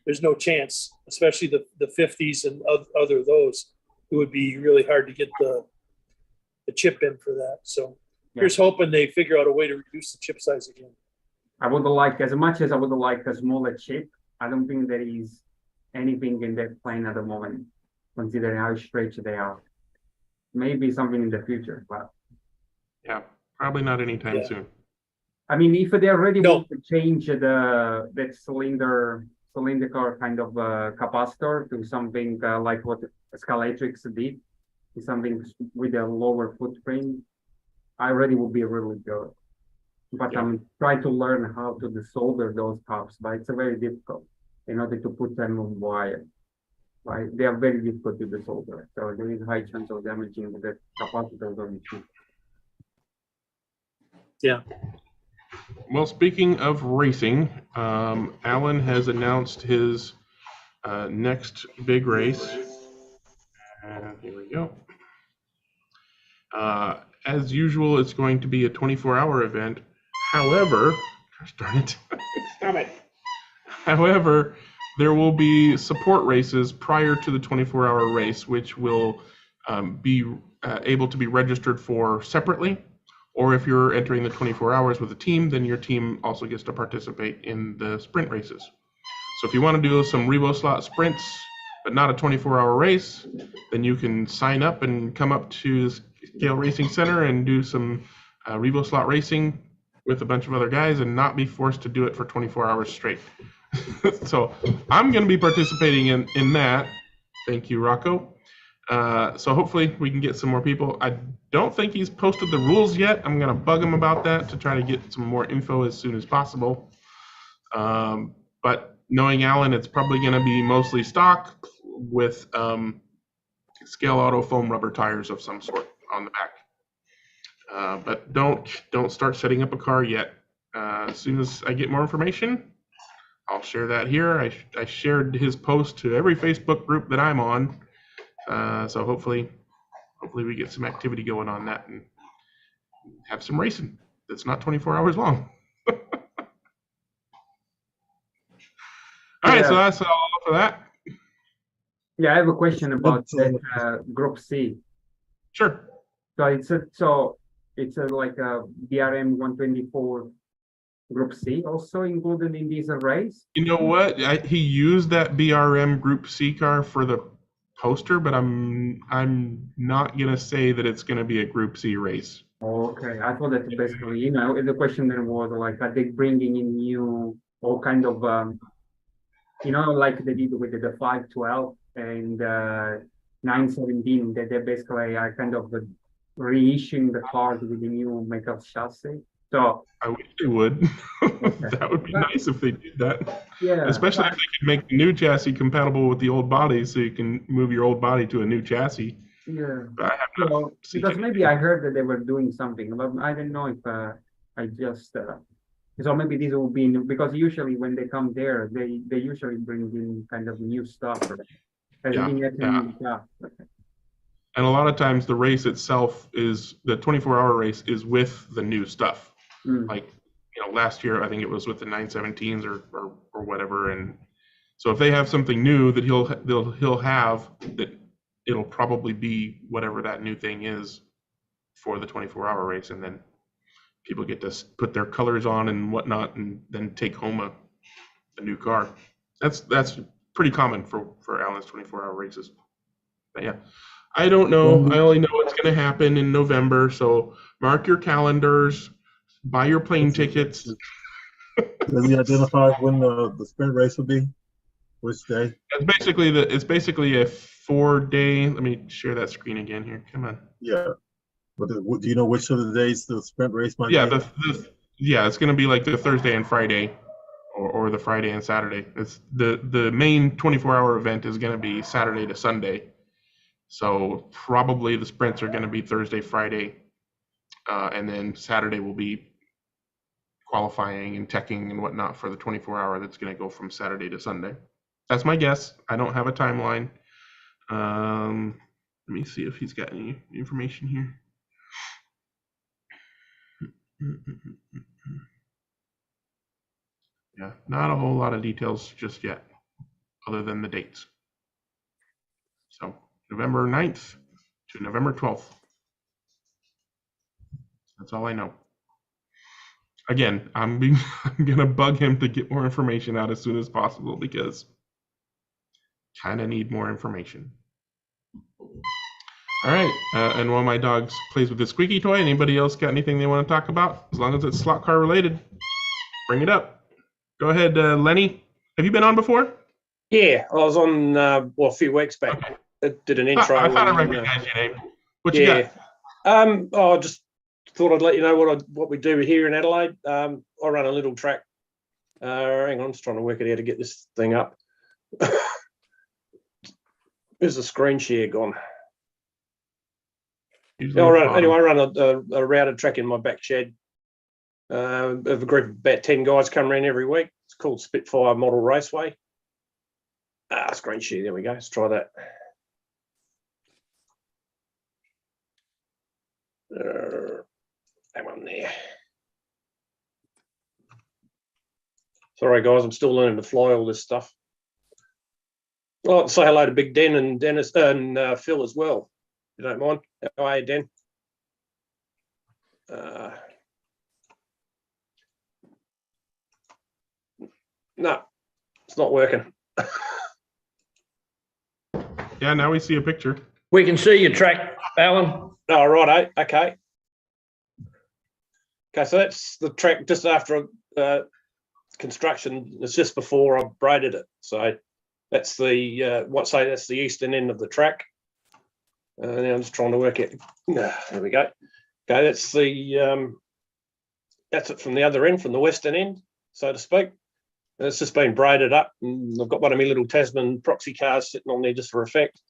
there's no chance, especially the 50s and other those. It would be really hard to get the chip in for that. So here's hoping they figure out a way to reduce the chip size again. I would like, as much as I would like a smaller chip, I don't think there is anything in that plane at the moment, considering how stretched they are. Maybe something in the future, but Yeah, probably not anytime soon. I mean, if they already want to change that cylindrical kind of capacitor to something like what ScaleRacing did, something with a lower footprint, I already would be really good. But I'm trying to learn how to desolder those tops, but it's very difficult in order to put them on wire. Right? They are very difficult to desolder, so there is a high chance of damaging the capacitors on the chip. Yeah. Well, speaking of racing, Alan has announced his next big race. And here we go. As usual, it's going to be a 24-hour event. However, gosh darn it. Stop it. However, there will be support races prior to the 24-hour race, which will be able to be registered for separately. Or if you're entering the 24 hours with a team, then your team also gets to participate in the sprint races. So if you want to do some Revo slot sprints, but not a 24-hour race, then you can sign up and come up to Scale Racing Center and do some Revo slot racing with a bunch of other guys and not be forced to do it for 24 hours straight. So I'm going to be participating in that. Thank you, Rocco. So hopefully we can get some more people. I don't think he's posted the rules yet. I'm going to bug him about that to try to get some more info as soon as possible. But knowing Alan, it's probably going to be mostly stock with Scale Auto foam rubber tires of some sort on the back. But don't start setting up a car yet. As soon as I get more information, I'll share that here. I shared his post to every Facebook group that I'm on. So hopefully we get some activity going on that and have some racing that's not 24 hours long. All right, so that's all for that. Yeah, I have a question about that Group C. Sure. So it's like a BRM 124 Group C also included in this race? You know what? He used that BRM Group C car for the poster, but I'm not gonna say that it's gonna be a Group C race. Okay, I thought that basically, the question then was like, are they bringing in all kind of, like they did with the 512 and 917, that they basically are kind of reissuing the cars with the new makeup chassis. So I wish they would. That would be nice if they did that. Yeah. Especially if they could make the new chassis compatible with the old body, so you can move your old body to a new chassis. Yeah. But I have not seen Because it. maybe I heard that they were doing something, but I don't know if I just. So maybe this will be because usually when they come there, they usually bring in kind of new stuff. Yeah. And a lot of times the race itself is the 24-hour race is with the new stuff. Like last year I think it was with the 917s or whatever, and so if they have something new that he'll have, that it'll probably be whatever that new thing is for the 24-hour race, and then people get to put their colors on and whatnot, and then take home a new car. That's pretty common for Allen's 24-hour races. But yeah, I don't know. I only know what's going to happen in November. So mark your calendars, buy your plane tickets. Does he identify when the sprint race will be? Which day? It's basically a 4-day. Let me share that screen again here. Come on. Yeah. But do you know which of the days the sprint race might Yeah, be? it's going to be like the Thursday and Friday, or the Friday and Saturday. It's the main 24-hour event is going to be Saturday to Sunday. So probably the sprints are going to be Thursday, Friday, and then Saturday will be qualifying and teching and whatnot for the 24-hour. That's going to go from Saturday to Sunday. That's my guess. I don't have a timeline. Let me see if he's got any information here. Yeah, not a whole lot of details just yet, other than the dates. So November 9th to November 12th. That's all I know. Again, I'm gonna bug him to get more information out as soon as possible, because kind of need more information. All right, and while my dog plays with the squeaky toy, anybody else got anything they want to talk about? As long as it's slot car related, bring it up. Go ahead, Lenny. Have you been on before? Yeah, I was on a few weeks back. Okay. I did an intro. I thought I recognized your name. What you got? I just thought I'd let you know what we do here in Adelaide. I run a little track. Hang on, I'm just trying to work it out to get this thing up. Where's the screen share gone? Anyway, I run a routed track in my back shed. Of a group of about 10 guys come around every week. It's called Spitfire Model Raceway. Screen share, there we go. Let's try that. That one there. Sorry guys, I'm still learning to fly all this stuff. I'd like to say hello to Big Den and Dennis and Phil as well, if you don't mind. How are you, Den? No, it's not working. Yeah, now we see a picture. We can see your track, Alan. Oh, right. Okay. Okay, so that's the track just after construction. It's just before I braided it. So that's that's the eastern end of the track. Now I'm just trying to work it. There we go. Okay, that's it from the other end, from the western end, so to speak. And it's just been braided up, and I've got one of my little Tasman proxy cars sitting on there just for effect.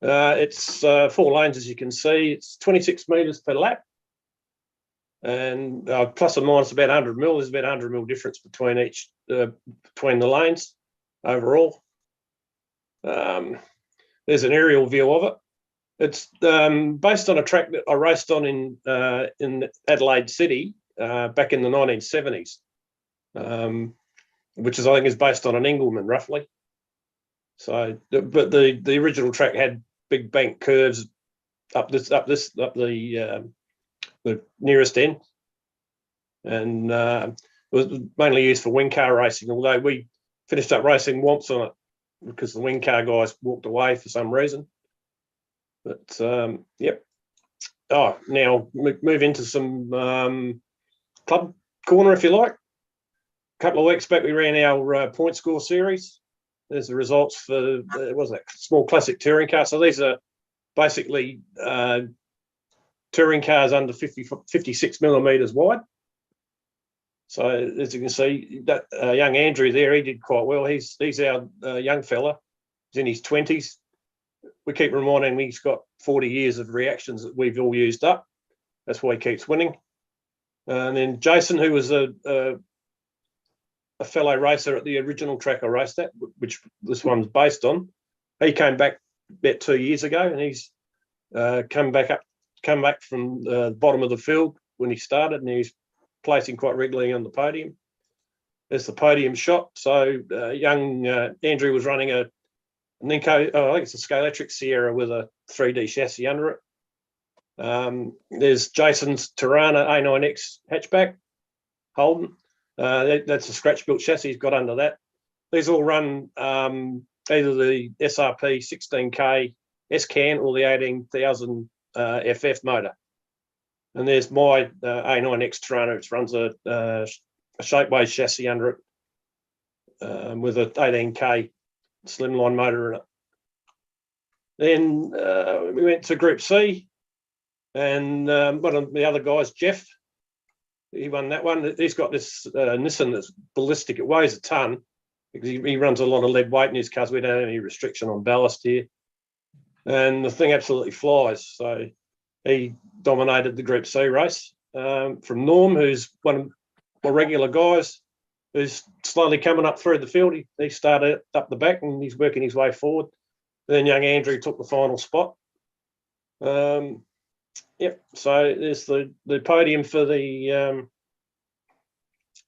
It's 4 lanes, as you can see. It's 26 metres per lap, and plus or minus about 100 mil. There's about 100 mil difference between between the lanes overall. There's an aerial view of it. It's based on a track that I raced on in Adelaide City back in the 1970s, which I think is based on an Engelman roughly. So, but the original track had big bank curves up the nearest end, and it was mainly used for wing car racing. Although we finished up racing Womps on it because the wing car guys walked away for some reason. But yep. Oh, now move into some club corner, if you like. A couple of weeks back, we ran our point score series. There's the results for what's that, small classic touring car. So these are basically touring cars under 56 millimeters wide. So as you can see, that young Andrew there, he did quite well. He's our young fella. He's in his 20s. We keep reminding him he's got 40 years of reactions that we've all used up. That's why he keeps winning. And then Jason, who was a fellow racer at the original track I raced at, which this one's based on, he came back about 2 years ago, and he's come back from the bottom of the field when he started, and he's placing quite regularly on the podium. There's the podium shot. So young Andrew was running a Ninko, I think it's a ScaleRacing Sierra with a 3D chassis under it. There's Jason's Tirana A9X hatchback, Holden. That's a scratch-built chassis he's got under that. These all run either the SRP 16K S-Can or the 18,000 FF motor. And there's my A9X Tirana, which runs a shapeways chassis under it with a 18K slimline motor in it. Then we went to Group C, and one of the other guys, Jeff, he won that one. He's got this Nissan that's ballistic. It weighs a ton because he runs a lot of lead weight in his cars. We don't have any restriction on ballast here. And the thing absolutely flies. So he dominated the Group C race. From Norm, who's one of my regular guys, who's slowly coming up through the field. He started up the back and he's working his way forward. Then young Andrew took the final spot. Yep, so there's the podium for the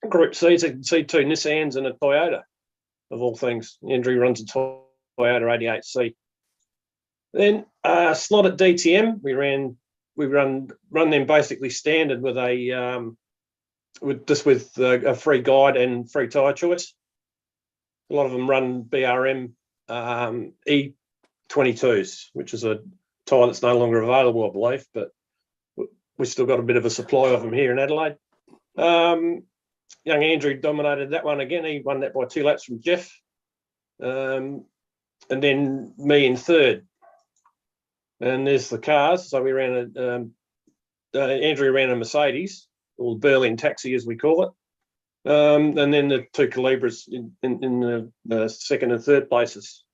Group C. So you can see 2 Nissans and a Toyota, of all things. Andrew runs a Toyota 88C. Then slot at DTM, we run them basically standard with a with a free guide and free tyre choice. A lot of them run BRM E22s, which is a tyre that's no longer available, I believe, but we've still got a bit of a supply of them here in Adelaide. Young Andrew dominated that one again. He won that by 2 laps from Jeff. And then me in third. And there's the cars. So we ran Andrew ran a Mercedes, or Berlin Taxi as we call it. And then the 2 Calibras in the second and third places.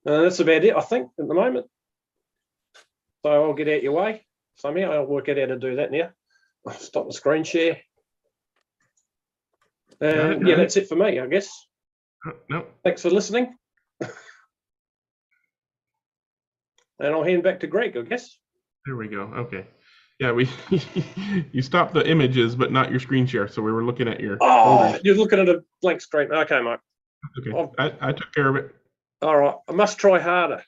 That's about it, I think, at the moment. So I'll get out your way. Somehow I'll work out how to do that now. I'll stop the screen share. Yeah, that's it for me, I guess. No. Thanks for listening. And I'll hand back to Greg, I guess. There we go. Okay. Yeah, you stopped the images, but not your screen share. So we were looking at your. Oh, you're looking at a blank screen. Okay, mate. Okay. I took care of it. All right. I must try harder.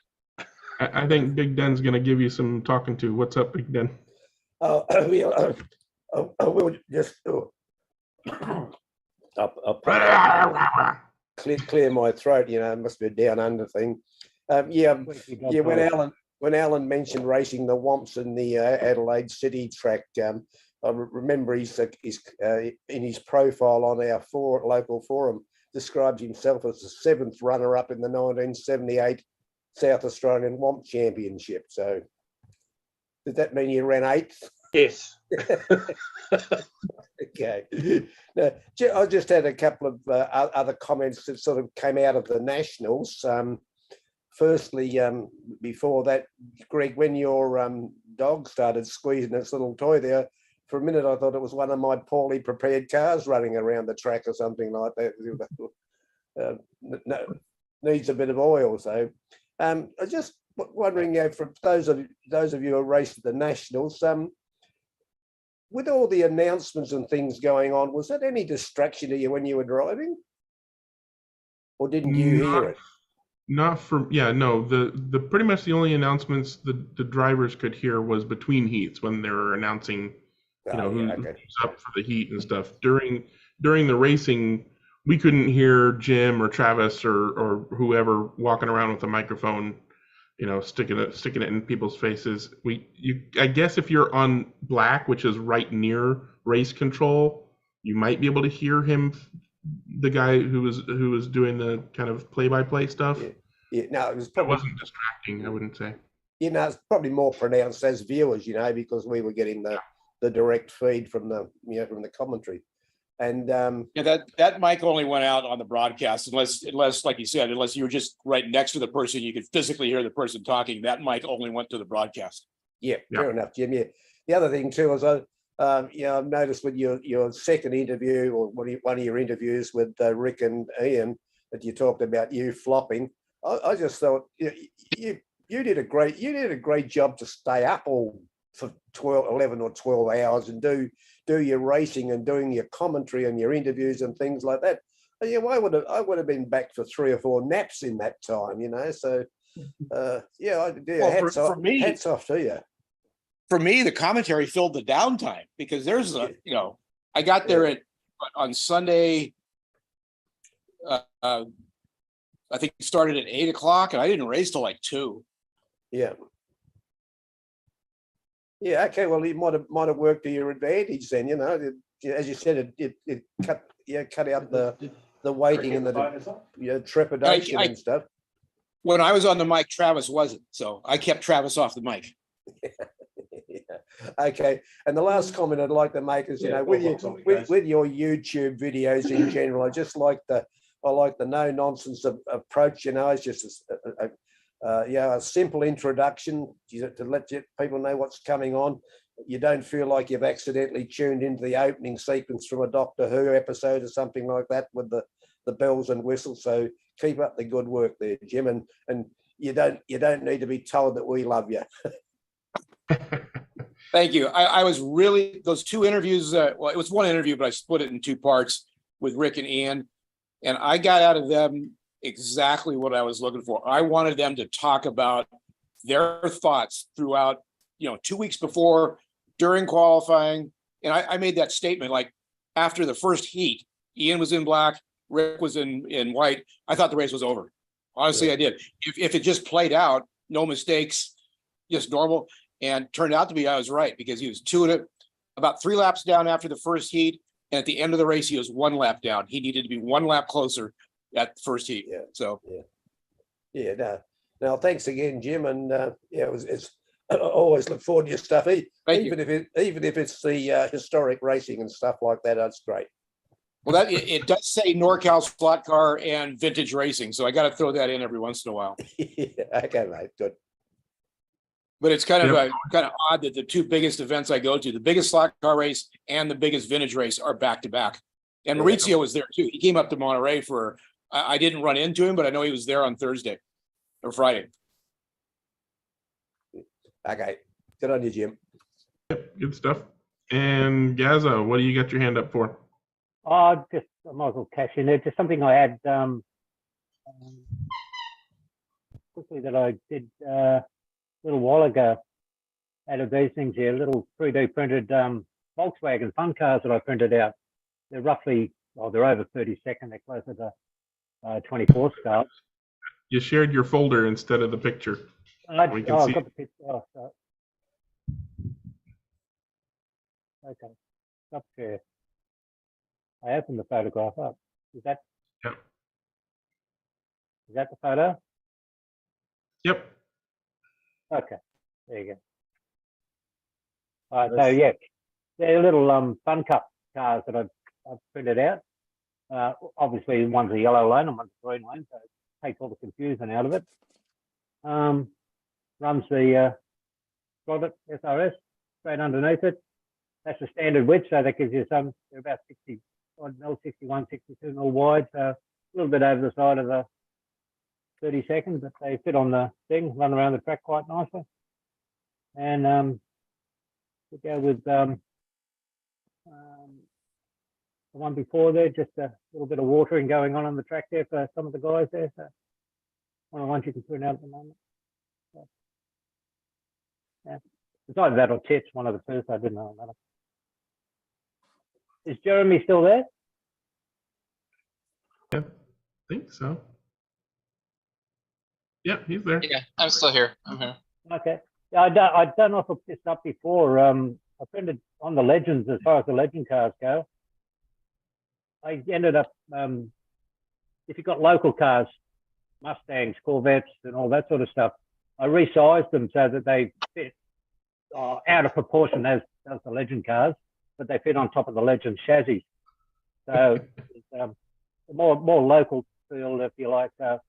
I think Big Den's going to give you some talking to. What's up, Big Den? I will just clear my throat. You know, it must be a down under thing. When Alan mentioned racing the Womps in the Adelaide City track, I remember he's in his profile on our local forum describes himself as the 7th runner-up in the 1978 South Australian Womp Championship. So, does that mean you ran 8th? Yes. Okay. Now, I just had a couple of other comments that sort of came out of the Nationals. Firstly, before that, Greg, when your dog started squeezing its little toy there, for a minute I thought it was one of my poorly prepared cars running around the track or something like that. No, needs a bit of oil. So I was just wondering, for those of you who raced at the Nationals, with all the announcements and things going on, was that any distraction to you when you were driving? Or didn't you hear it? Not from, no, the pretty much the only announcements the drivers could hear was between heats when they were announcing, who's up for the heat and stuff. During the racing, we couldn't hear Jim or Travis or whoever walking around with a microphone, sticking it in people's faces. I guess if you're on black, which is right near race control, you might be able to hear him, the guy who was doing the kind of play-by-play stuff. Yeah, no, it wasn't distracting, I wouldn't say. It's probably more pronounced as viewers, because we were getting the direct feed from the commentary. And that mic only went out on the broadcast unless, like you said, unless you were just right next to the person, you could physically hear the person talking. That mic only went to the broadcast. Yeah, fair enough, Jim. Yeah. The other thing too is I've noticed with your second interview, or one of your interviews with Rick and Ian, that you talked about you flopping. I just thought you did a great job to stay up all for 11 or 12 hours and do do your racing and doing your commentary and your interviews and things like that. And, yeah, I would have been back for 3 or 4 naps in that time, you know. So yeah, Well, hats for me, hats off to you. For me, the commentary filled the downtime because there's a, you know, I got there on Sunday. I think it started at 8 o'clock and I didn't race till like 2. Yeah. Yeah. Okay. Well, it might have worked to your advantage then. You know, as you said, it cut out the waiting and the trepidation and stuff. When I was on the mic, Travis wasn't, so I kept Travis off the mic. Yeah. Okay. And the last comment I'd like to make is, you know, with your YouTube videos in general, I like the no nonsense approach. You know, it's just a simple introduction to let people know what's coming on. You don't feel like you've accidentally tuned into the opening sequence from a Doctor Who episode or something like that with the bells and whistles. So keep up the good work there, Jim. And you don't need to be told that we love you. Thank you. I was really, those 2 interviews, well, it was 1 interview, but I split it in 2 parts with Rick and Ian. And I got out of them exactly what I was looking for. I wanted them to talk about their thoughts throughout, 2 weeks before, during qualifying. And I made that statement, like after the first heat, Ian was in black, Rick was in white. I thought the race was over. Honestly, yeah. I did. If it just played out, no mistakes, just normal, and turned out to be, I was right, because he was about 3 laps down after the first heat. And at the end of the race, he was 1 lap down. He needed to be 1 lap closer at the first heat. Yeah. So no, thanks again, Jim. And it's I always look forward to your stuff. Even if it's the historic racing and stuff like that, that's great. Well, it does say NorCal slot car and vintage racing, so I got to throw that in every once in a while. Yeah, okay, mate, good. But it's kind of odd that the 2 biggest events I go to, the biggest slot car race and the biggest vintage race, are back to back. And Maurizio was there too. He came up to Monterey for. I didn't run into him, but I know he was there on Thursday or Friday. Okay, good on you, Jim. Yep, good stuff. And Gaza, what do you got your hand up for? I might as well cash in there. Just something I had quickly that I did a little while ago. Out of these things here, little 3D printed Volkswagen fun cars that I printed out. They're roughly, they're over 30 second. They're closer to 24 scale. You shared your folder instead of the picture. I've got the picture. Okay. Up there. I opened the photograph up. Is that? Yep. Is that the photo? Yep. Okay. There you go. All right. So yeah, they're little fun cup cars that I've printed out. Obviously, one's a yellow lane and one's a green lane, so it takes all the confusion out of it. Runs the Product SRS straight underneath it. That's the standard width, so that gives you some. They're about 60 mil, 61, 62 mil wide, so a little bit over the side of the 30 seconds, but they fit on the thing, run around the track quite nicely. And we go with the one before there, just a little bit of watering going on the track there for some of the guys there. So one of the ones you can print out at the moment. So, yeah. It's either that or Tits, one of the 2, so I didn't know that. Is Jeremy still there? Yeah, I think so. Yeah, he's there. Yeah, I'm still here. I'm here. Okay. Yeah, I don't know if I put this up before. I printed on the Legends, as far as the Legend cars go. I ended up, if you've got local cars, Mustangs, Corvettes, and all that sort of stuff, I resized them so that they fit out of proportion as the Legend cars, but they fit on top of the Legend chassis. So it's more local feel, if you like. That's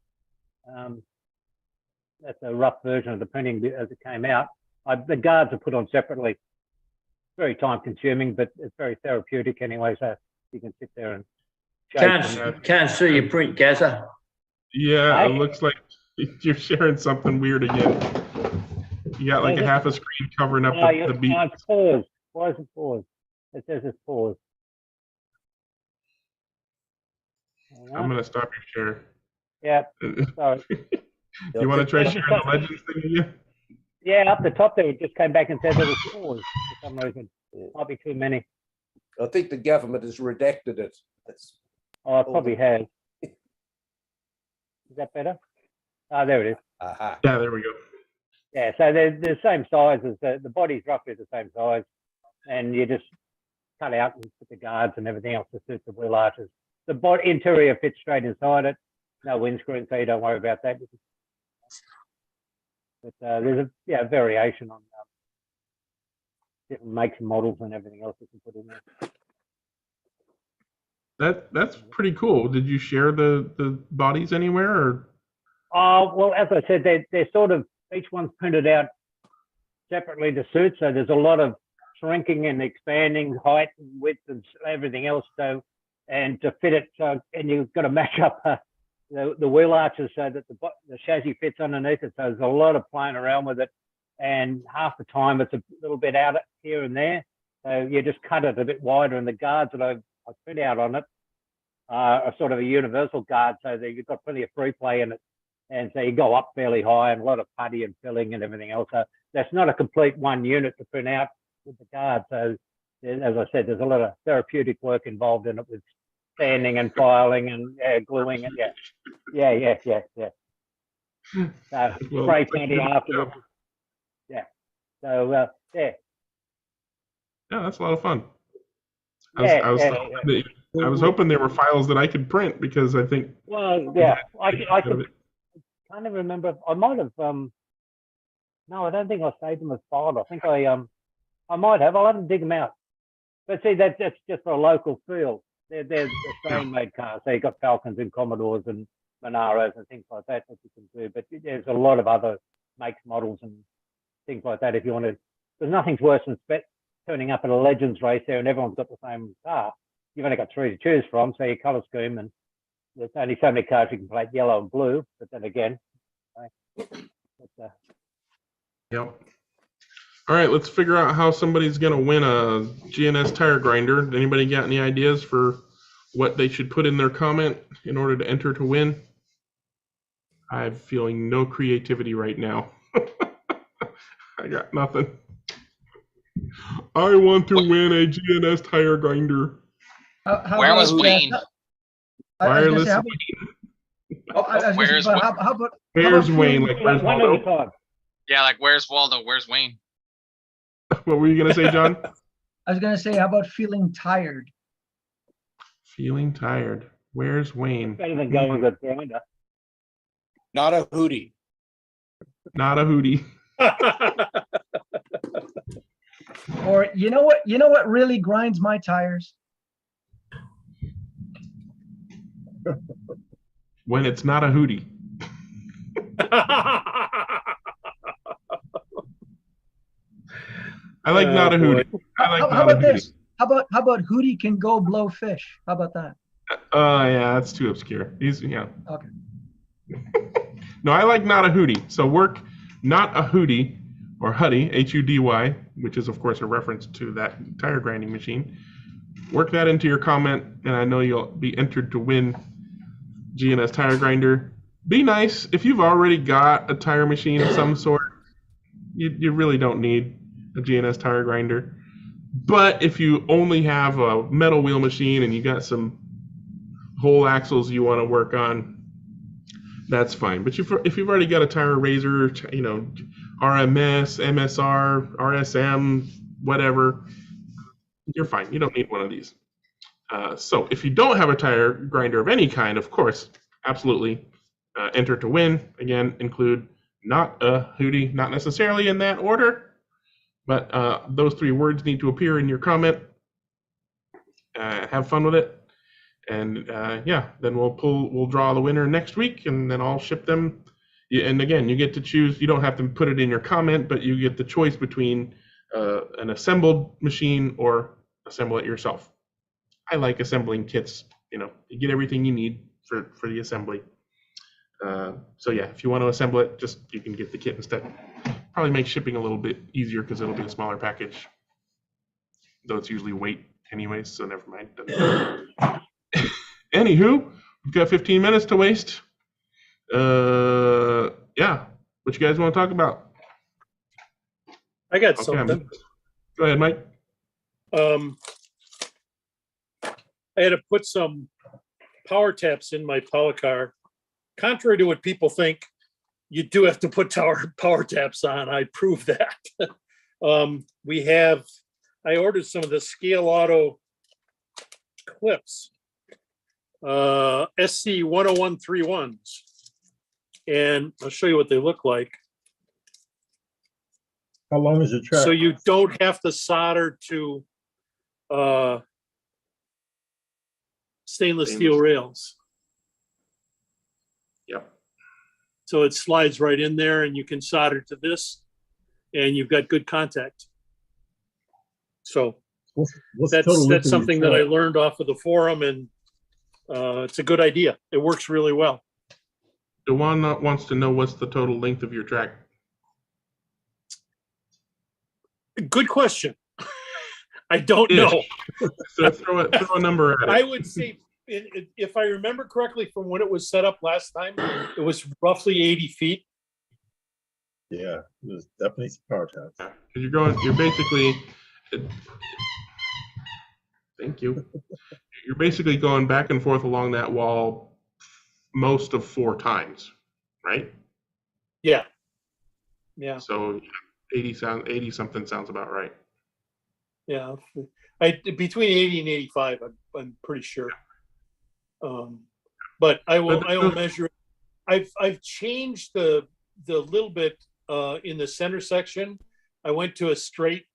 a rough version of the printing as it came out. The guards are put on separately. It's very time consuming, but it's very therapeutic anyway, so you can sit there and can't see your print, Gaza. Yeah, it looks like you're sharing something weird again. You got like a half a screen covering up the beat. Pause. Why is it paused? It says it's paused. I'm going to stop your share. Yeah, sorry. You want to try sharing the Legends thing again? Yeah, up the top there, it just came back and said it was paused for some reason. Might be too many. I think the government has redacted it. Oh, it probably has. Is that better? Ah, there it is. Aha. Yeah, there we go. Yeah, so they're the same size as the body's roughly the same size, and you just cut out and put the guards and everything else to suit the wheel arches. The body interior fits straight inside it. No windscreen, so you don't worry about that. But there's a variation on different makes and models and everything else you can put in there. That's pretty cool. Did you share the bodies anywhere? Or? Well, as I said, they're sort of, each one's printed out separately to suit. So there's a lot of shrinking and expanding height and width and everything else. So, and to fit it, so, and you've got to match up the wheel arches so that the chassis fits underneath it. So there's a lot of playing around with it. And half the time it's a little bit out here and there. So you just cut it a bit wider, and the guards that I've put out on it are sort of a universal guard, so that you've got plenty of free play in it. And so you go up fairly high and a lot of putty and filling and everything else. So that's not a complete one unit to print out with the guard. So as I said, there's a lot of therapeutic work involved in it with sanding and filing and gluing and yeah. So spray painting afterwards. Yeah. So yeah. Yeah, that's a lot of fun. I was hoping there were files that I could print, because I think. Well, yeah, I could. I can't even remember. I might have. No, I don't think I saved them as filed. I think I might have. I'll have to dig them out. But see, that's just for a local field. They're Australian-made cars. So you've got Falcons and Commodores and Monaros and things like that you can do. But there's a lot of other makes, models, and things like that. If you want to, there's nothing's worse than turning up at a Legends race there and everyone's got the same car. You've only got 3 to choose from, so your colour scheme, and there's only so many cars you can play, yellow and blue. But then again, Yep. All right, let's figure out how somebody's going to win a G&S tire grinder. Anybody got any ideas for what they should put in their comment in order to enter to win? I'm feeling no creativity right now. I got nothing. I want to win a G&S tire grinder. Where was Wayne? Wireless Where's Where's Wayne? Like, where's Waldo? Yeah, like where's Waldo? Where's Wayne? What were you gonna say, John? I was gonna say, how about feeling tired? Feeling tired. Where's Wayne? Better than going with grinder. Not a hootie. Not a hootie. Or you know what really grinds my tires? When it's not a hootie. I like not a hootie. I like How about this? How about hootie can go blow fish? How about that? Yeah, that's too obscure. Yeah. Okay. No, I like not a hootie. So work not a hootie or huddy, H-U-D-Y, which is of course a reference to that tire grinding machine. Work that into your comment, and I know you'll be entered to win G&S tire grinder. Be nice. If you've already got a tire machine of some sort, you really don't need a G&S tire grinder. But if you only have a metal wheel machine and you got some whole axles you want to work on, that's fine. But if you've already got a tire razor, RMS, MSR, RSM, whatever, you're fine. You don't need one of these. So if you don't have a tire grinder of any kind, of course, absolutely enter to win. Again, include not a hootie, not necessarily in that order, but those 3 words need to appear in your comment. Have fun with it. And then we'll draw the winner next week, and then I'll ship them. And again, you get to choose. You don't have to put it in your comment, but you get the choice between an assembled machine or assemble it yourself. I like assembling kits. You get everything you need for the assembly. So yeah, if you want to assemble it, you can get the kit instead. Probably make shipping a little bit easier because it'll be a smaller package. though it's usually weight anyways, so never mind. Anywho, we've got 15 minutes to waste. Yeah, what you guys want to talk about? I got Okay, something. Go ahead, Mike. I had to put some power taps in my power car. Contrary to what people think, you do have to put power taps on. I proved that. I ordered some of the Scale Auto clips, SC 10131s, and I'll show you what they look like. How long is your track? So you don't have to solder to stainless steel rails. Yep. So it slides right in there and you can solder to this and you've got good contact. So that's something that I learned off of the forum, and it's a good idea. It works really well. Dewan wants to know what's the total length of your track. Good question. I don't know. So throw a number at it. I would say, if I remember correctly from when it was set up last time, it was roughly 80 feet. Yeah, it was definitely some power taps. You're basically, thank you. You're basically going back and forth along that wall most of 4 times, right? Yeah. Yeah. So 80 something sounds about right. Yeah. Between 80 and 85, I'm pretty sure. But I will measure it. I've changed the little bit in the center section. I went to a straight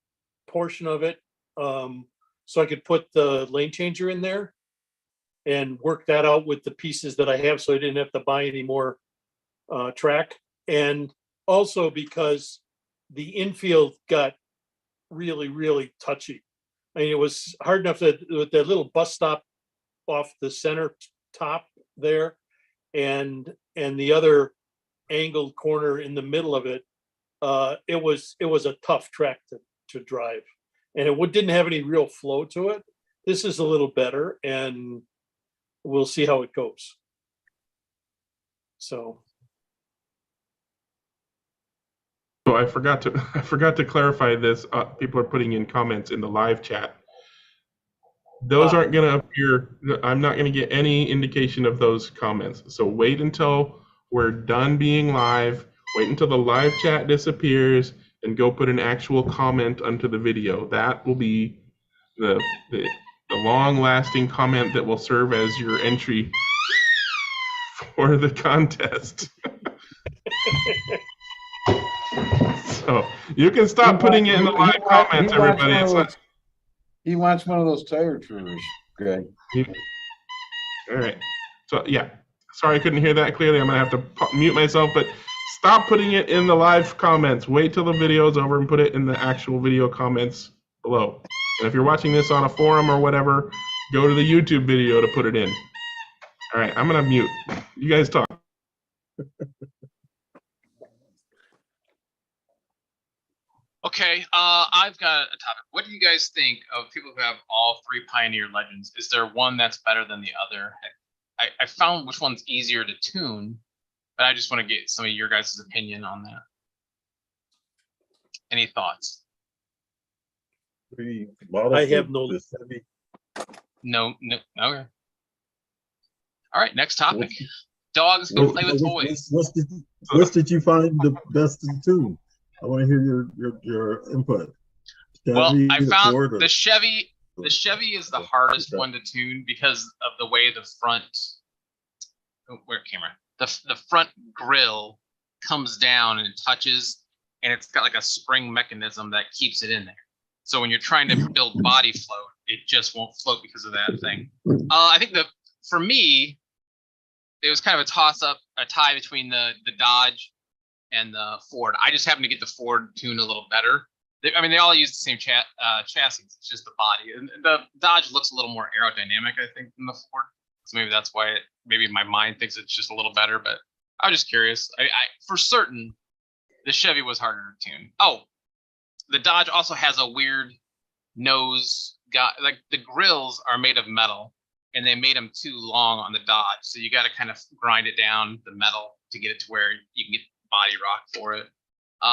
portion of it, so I could put the lane changer in there and work that out with the pieces that I have, so I didn't have to buy any more track. And also because the infield got really, really touchy. I mean, it was hard enough that with that little bus stop off the center top there, and the other angled corner in the middle of it, it was a tough track to drive, and it didn't have any real flow to it. This is a little better, and we'll see how it goes. So I forgot to clarify this. People are putting in comments in the live chat. Those aren't going to appear. I'm not going to get any indication of those comments. So wait until we're done being live. Wait until the live chat disappears and go put an actual comment onto the video. That will be the long-lasting comment that will serve as your entry for the contest. So you can stop putting it in the live comments, everybody. He wants one of those tire trimmers, Greg. All right. So yeah, sorry I couldn't hear that clearly. I'm gonna have to mute myself, but stop putting it in the live comments. Wait till the video is over and put it in the actual video comments below. And if you're watching this on a forum or whatever, go to the YouTube video to put it in. All right, I'm gonna mute. You guys talk. Okay, I've got a topic. What do you guys think of people who have all 3 Pioneer Legends? Is there one that's better than the other? I found which one's easier to tune, but I just want to get some of your guys' opinion on that. Any thoughts? I have no. No. Okay. All right, next topic. Dogs can play with toys. Which did you find the best to tune? I want to hear your input. Well, I found the Chevy. The Chevy is the hardest one to tune because of the way the front. Where camera? The front grill comes down and it touches, and it's got like a spring mechanism that keeps it in there. So when you're trying to build body float, it just won't float because of that thing. I think for me, it was kind of a tie between the Dodge and the Ford. I just happen to get the Ford tuned a little better. I mean, they all use the same chassis. It's just the body. And the Dodge looks a little more aerodynamic, I think, than the Ford. So maybe that's why maybe my mind thinks it's just a little better. But I was just curious. I for certain, the Chevy was harder to tune. Oh, the Dodge also has a weird nose got like the grills are made of metal, and they made them too long on the Dodge, so you got to kind of grind it down the metal to get it to where you can get body rock for it.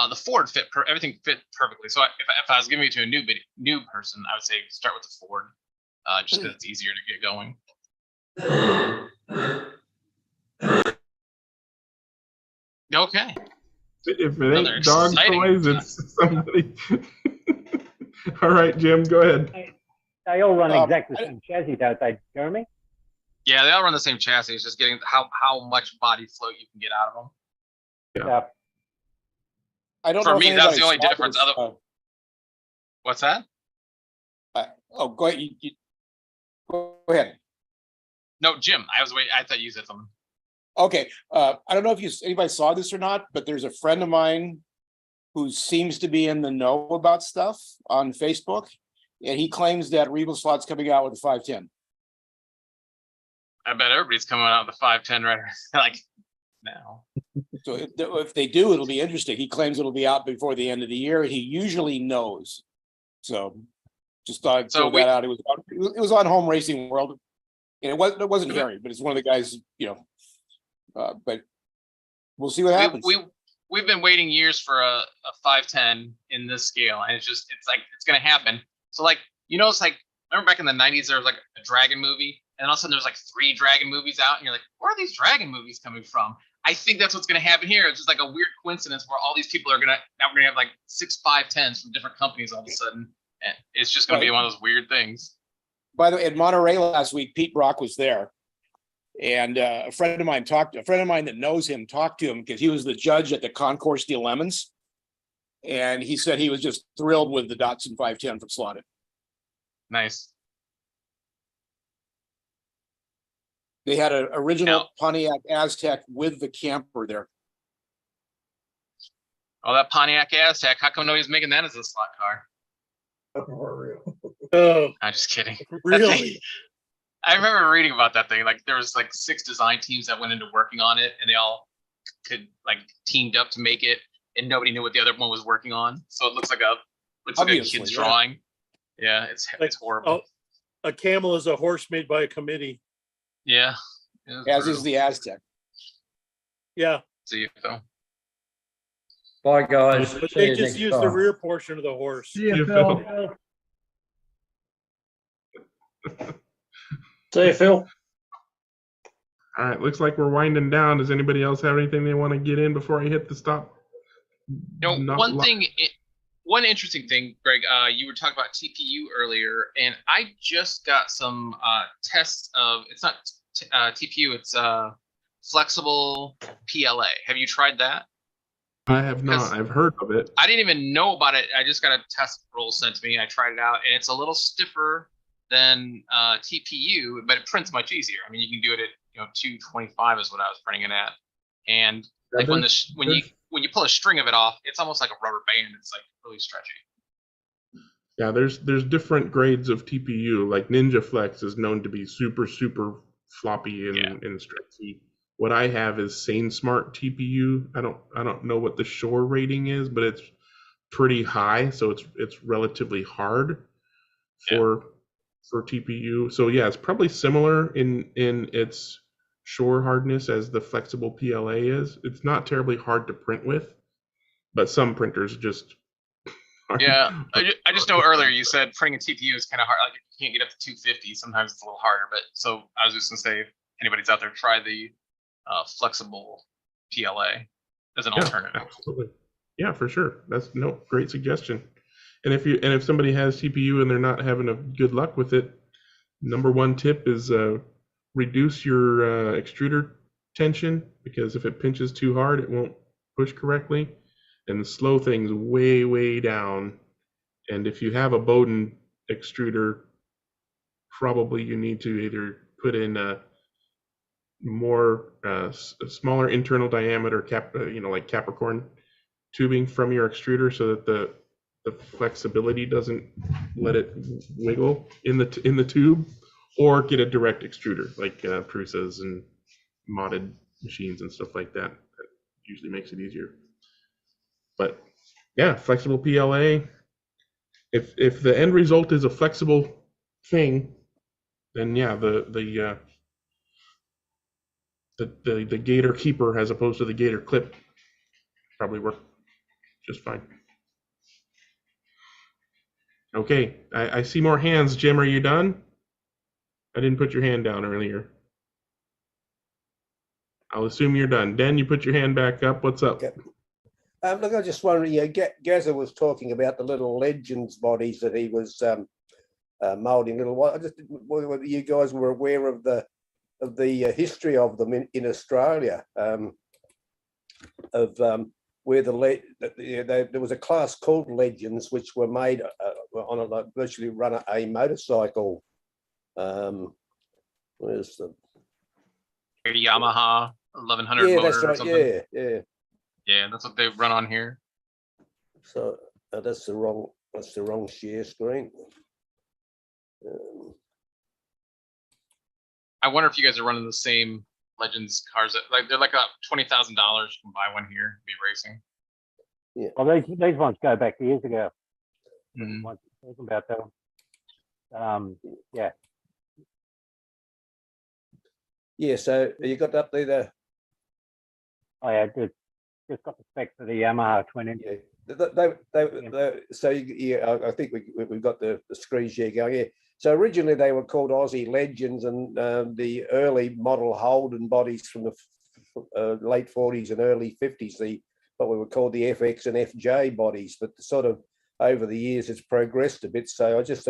The Ford everything fit perfectly. So if I was giving it to a new person, I would say start with the Ford, just because it's easier to get going. Okay. If it ain't dog toys, it's somebody. All right, Jim, go ahead. They all run exactly the same chassis, don't they, Jeremy? Yeah, they all run the same chassis. It's just getting how much body float you can get out of them. Yeah. I don't For know. me, if that's the only saw difference. this, What's that? Go ahead. Go ahead. No, Jim. I thought you said something. Okay. I don't know if anybody saw this or not, but there's a friend of mine who seems to be in the know about stuff on Facebook, and he claims that Regal Slot's coming out with a 510. I bet everybody's coming out with a 510 right like now. So if they do, it'll be interesting. He claims it'll be out before the end of the year. He usually knows. So just thought I'd throw that out. It was on Home Racing World, and it wasn't Harry, but it's one of the guys, but we'll see what happens. We've been waiting years for a 510 in this scale, and it's going to happen. So it's like, remember back in the 90s, there was like a Dragon movie, and all of a sudden there's like 3 Dragon movies out, and you're like, where are these Dragon movies coming from? I think that's what's going to happen here. It's just like a weird coincidence where all these people now we're going to have like 6 510s from different companies all of a sudden, and it's just going to be one of those weird things. By the way, at Monterey last week, Pete Brock was there. And a friend of mine that knows him talked to him because he was the judge at the Concourse de Lemons. And he said he was just thrilled with the Datsun 510 from Slotted. Nice. They had an original Pontiac Aztec with the camper there. Oh, that Pontiac Aztec. How come nobody's making that as a slot car? Oh, I'm just kidding. Really? I remember reading about that thing. Like there was like 6 design teams that went into working on it, and they all teamed up to make it, and nobody knew what the other one was working on. So it looks like a kid's drawing. Yeah, it's horrible. Oh, a camel is a horse made by a committee. Yeah. As is the Aztec. Yeah. See you, Phil. Bye, guys. But they just use the rear portion of the horse. See you, Phil. See you, Phil. All right, looks like we're winding down. Does anybody else have anything they want to get in before I hit the stop? One interesting thing, Greg, you were talking about TPU earlier, and I just got some tests of, it's not TPU, it's flexible PLA. Have you tried that? I have not. I've heard of it. I didn't even know about it. I just got a test roll sent to me. I tried it out, and it's a little stiffer than TPU, but it prints much easier. I mean, you can do it at 225 is what I was printing it at, and like when you pull a string of it off, it's almost like a rubber band. It's like really stretchy. Yeah, there's different grades of TPU. Like Ninja Flex is known to be super floppy and stretchy. What I have is Sane Smart TPU. I don't know what the Shore rating is, but it's pretty high, so it's relatively hard for TPU. So yeah, it's probably similar in its Shore hardness as the flexible PLA is. It's not terribly hard to print with, but some printers just Yeah, I just know earlier you said printing a TPU is kind of hard. Like you can't get up to 250. Sometimes it's a little harder. But so I was just gonna say, if anybody's out there, try the flexible PLA as an alternative. Absolutely. Yeah, for sure. That's great suggestion. And if somebody has TPU and they're not having a good luck with it, number one tip is reduce your extruder tension, because if it pinches too hard, it won't push correctly, and slow things way down. And if you have a Bowden extruder, probably you need to either put in a smaller internal diameter like Capricorn tubing from your extruder, so that the flexibility doesn't let it wiggle in the tube, or get a direct extruder like Prusa's and modded machines and stuff like that. That usually makes it easier. But yeah, flexible PLA, If the end result is a flexible thing, then yeah, the Gator Keeper as opposed to the Gator Clip probably work just fine. Okay, I see more hands. Jim, are you done? I didn't put your hand down earlier. I'll assume you're done. Dan, you put your hand back up. What's up? Okay. Look, I just wondering, Gazza was talking about the little Legends bodies that he was molding. I just whether you guys were aware of the history of them in Australia, where there was a class called Legends, which were made on a virtually run a motorcycle. Where's the Yamaha 1100 yeah, motor that's or right. something. Yeah. That's what they run on here. So that's the wrong share screen. I wonder if you guys are running the same Legends cars. Like they're like $20,000. You can buy one here, be racing. Yeah. Well, these ones go back years ago. Mm-hmm. Talking about that. Yeah. Yeah. So you got up there. I just got the spec for the Yamaha twin engine. Yeah. So yeah, I think we've got the screen share going here. So originally they were called Aussie Legends, and the early model Holden bodies from the late 40s and early 50s, what we would call the FX and FJ bodies. But sort of over the years it's progressed a bit. So I just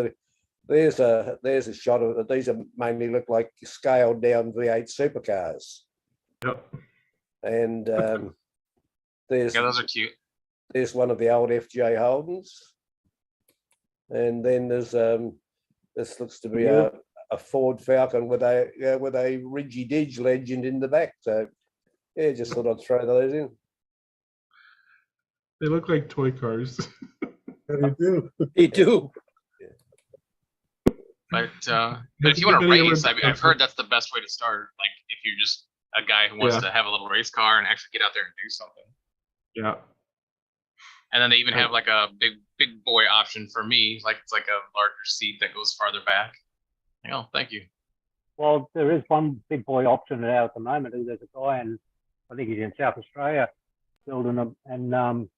there's a shot of these are mainly look like scaled down V8 supercars. Yep. And those are cute. There's one of the old FJ Holdens, and then there's this looks to be a Ford Falcon with a Ridgy Didge Legend in the back. So yeah, just thought I'd throw those in. They look like toy cars. They do. They do. But if you want to race, I've heard that's the best way to start. Like if you're just a guy who wants to have a little race car and actually get out there and do something. Yeah. And then they even have like a big boy option for me. Like it's like a larger seat that goes farther back. Oh, thank you. Well, there is one big boy option out at the moment. There's a guy, and I think he's in South Australia, building them, and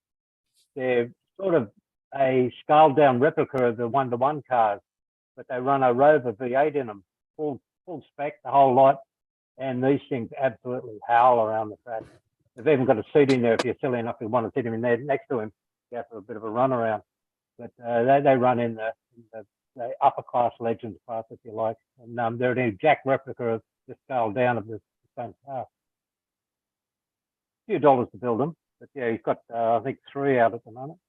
they're sort of a scaled down replica of the 1-to-1 cars, but they run a Rover V8 in them, full spec, the whole lot, and these things absolutely howl around the track. They've even got a seat in there if you're silly enough to want to sit him in there next to him, go for a bit of a run around. But they run in the upper class Legends class, if you like, and they're an exact replica of the scaled down of the same car. A few dollars to build them, but yeah, he's got I think 3 out at the moment.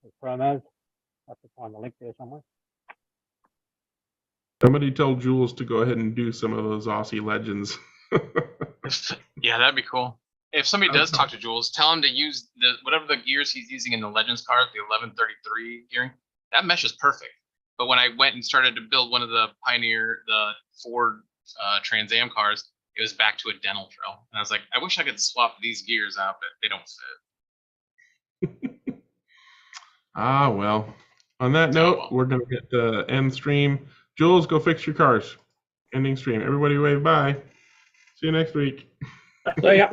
The promos. I have to find the link there somewhere. Somebody tell Jules to go ahead and do some of those Aussie Legends. Yeah, that'd be cool. If somebody does talk to Jules, tell him to use whatever the gears he's using in the Legends cars, the 1133 gearing. That mesh is perfect. But when I went and started to build one of the the Ford Trans Am cars, it was back to a dental trail. And I was like, I wish I could swap these gears out, but they don't fit. Ah, well. On that note, we're going to get the end stream. Jules, go fix your cars. Ending stream. Everybody wave bye. See you next week. Yeah.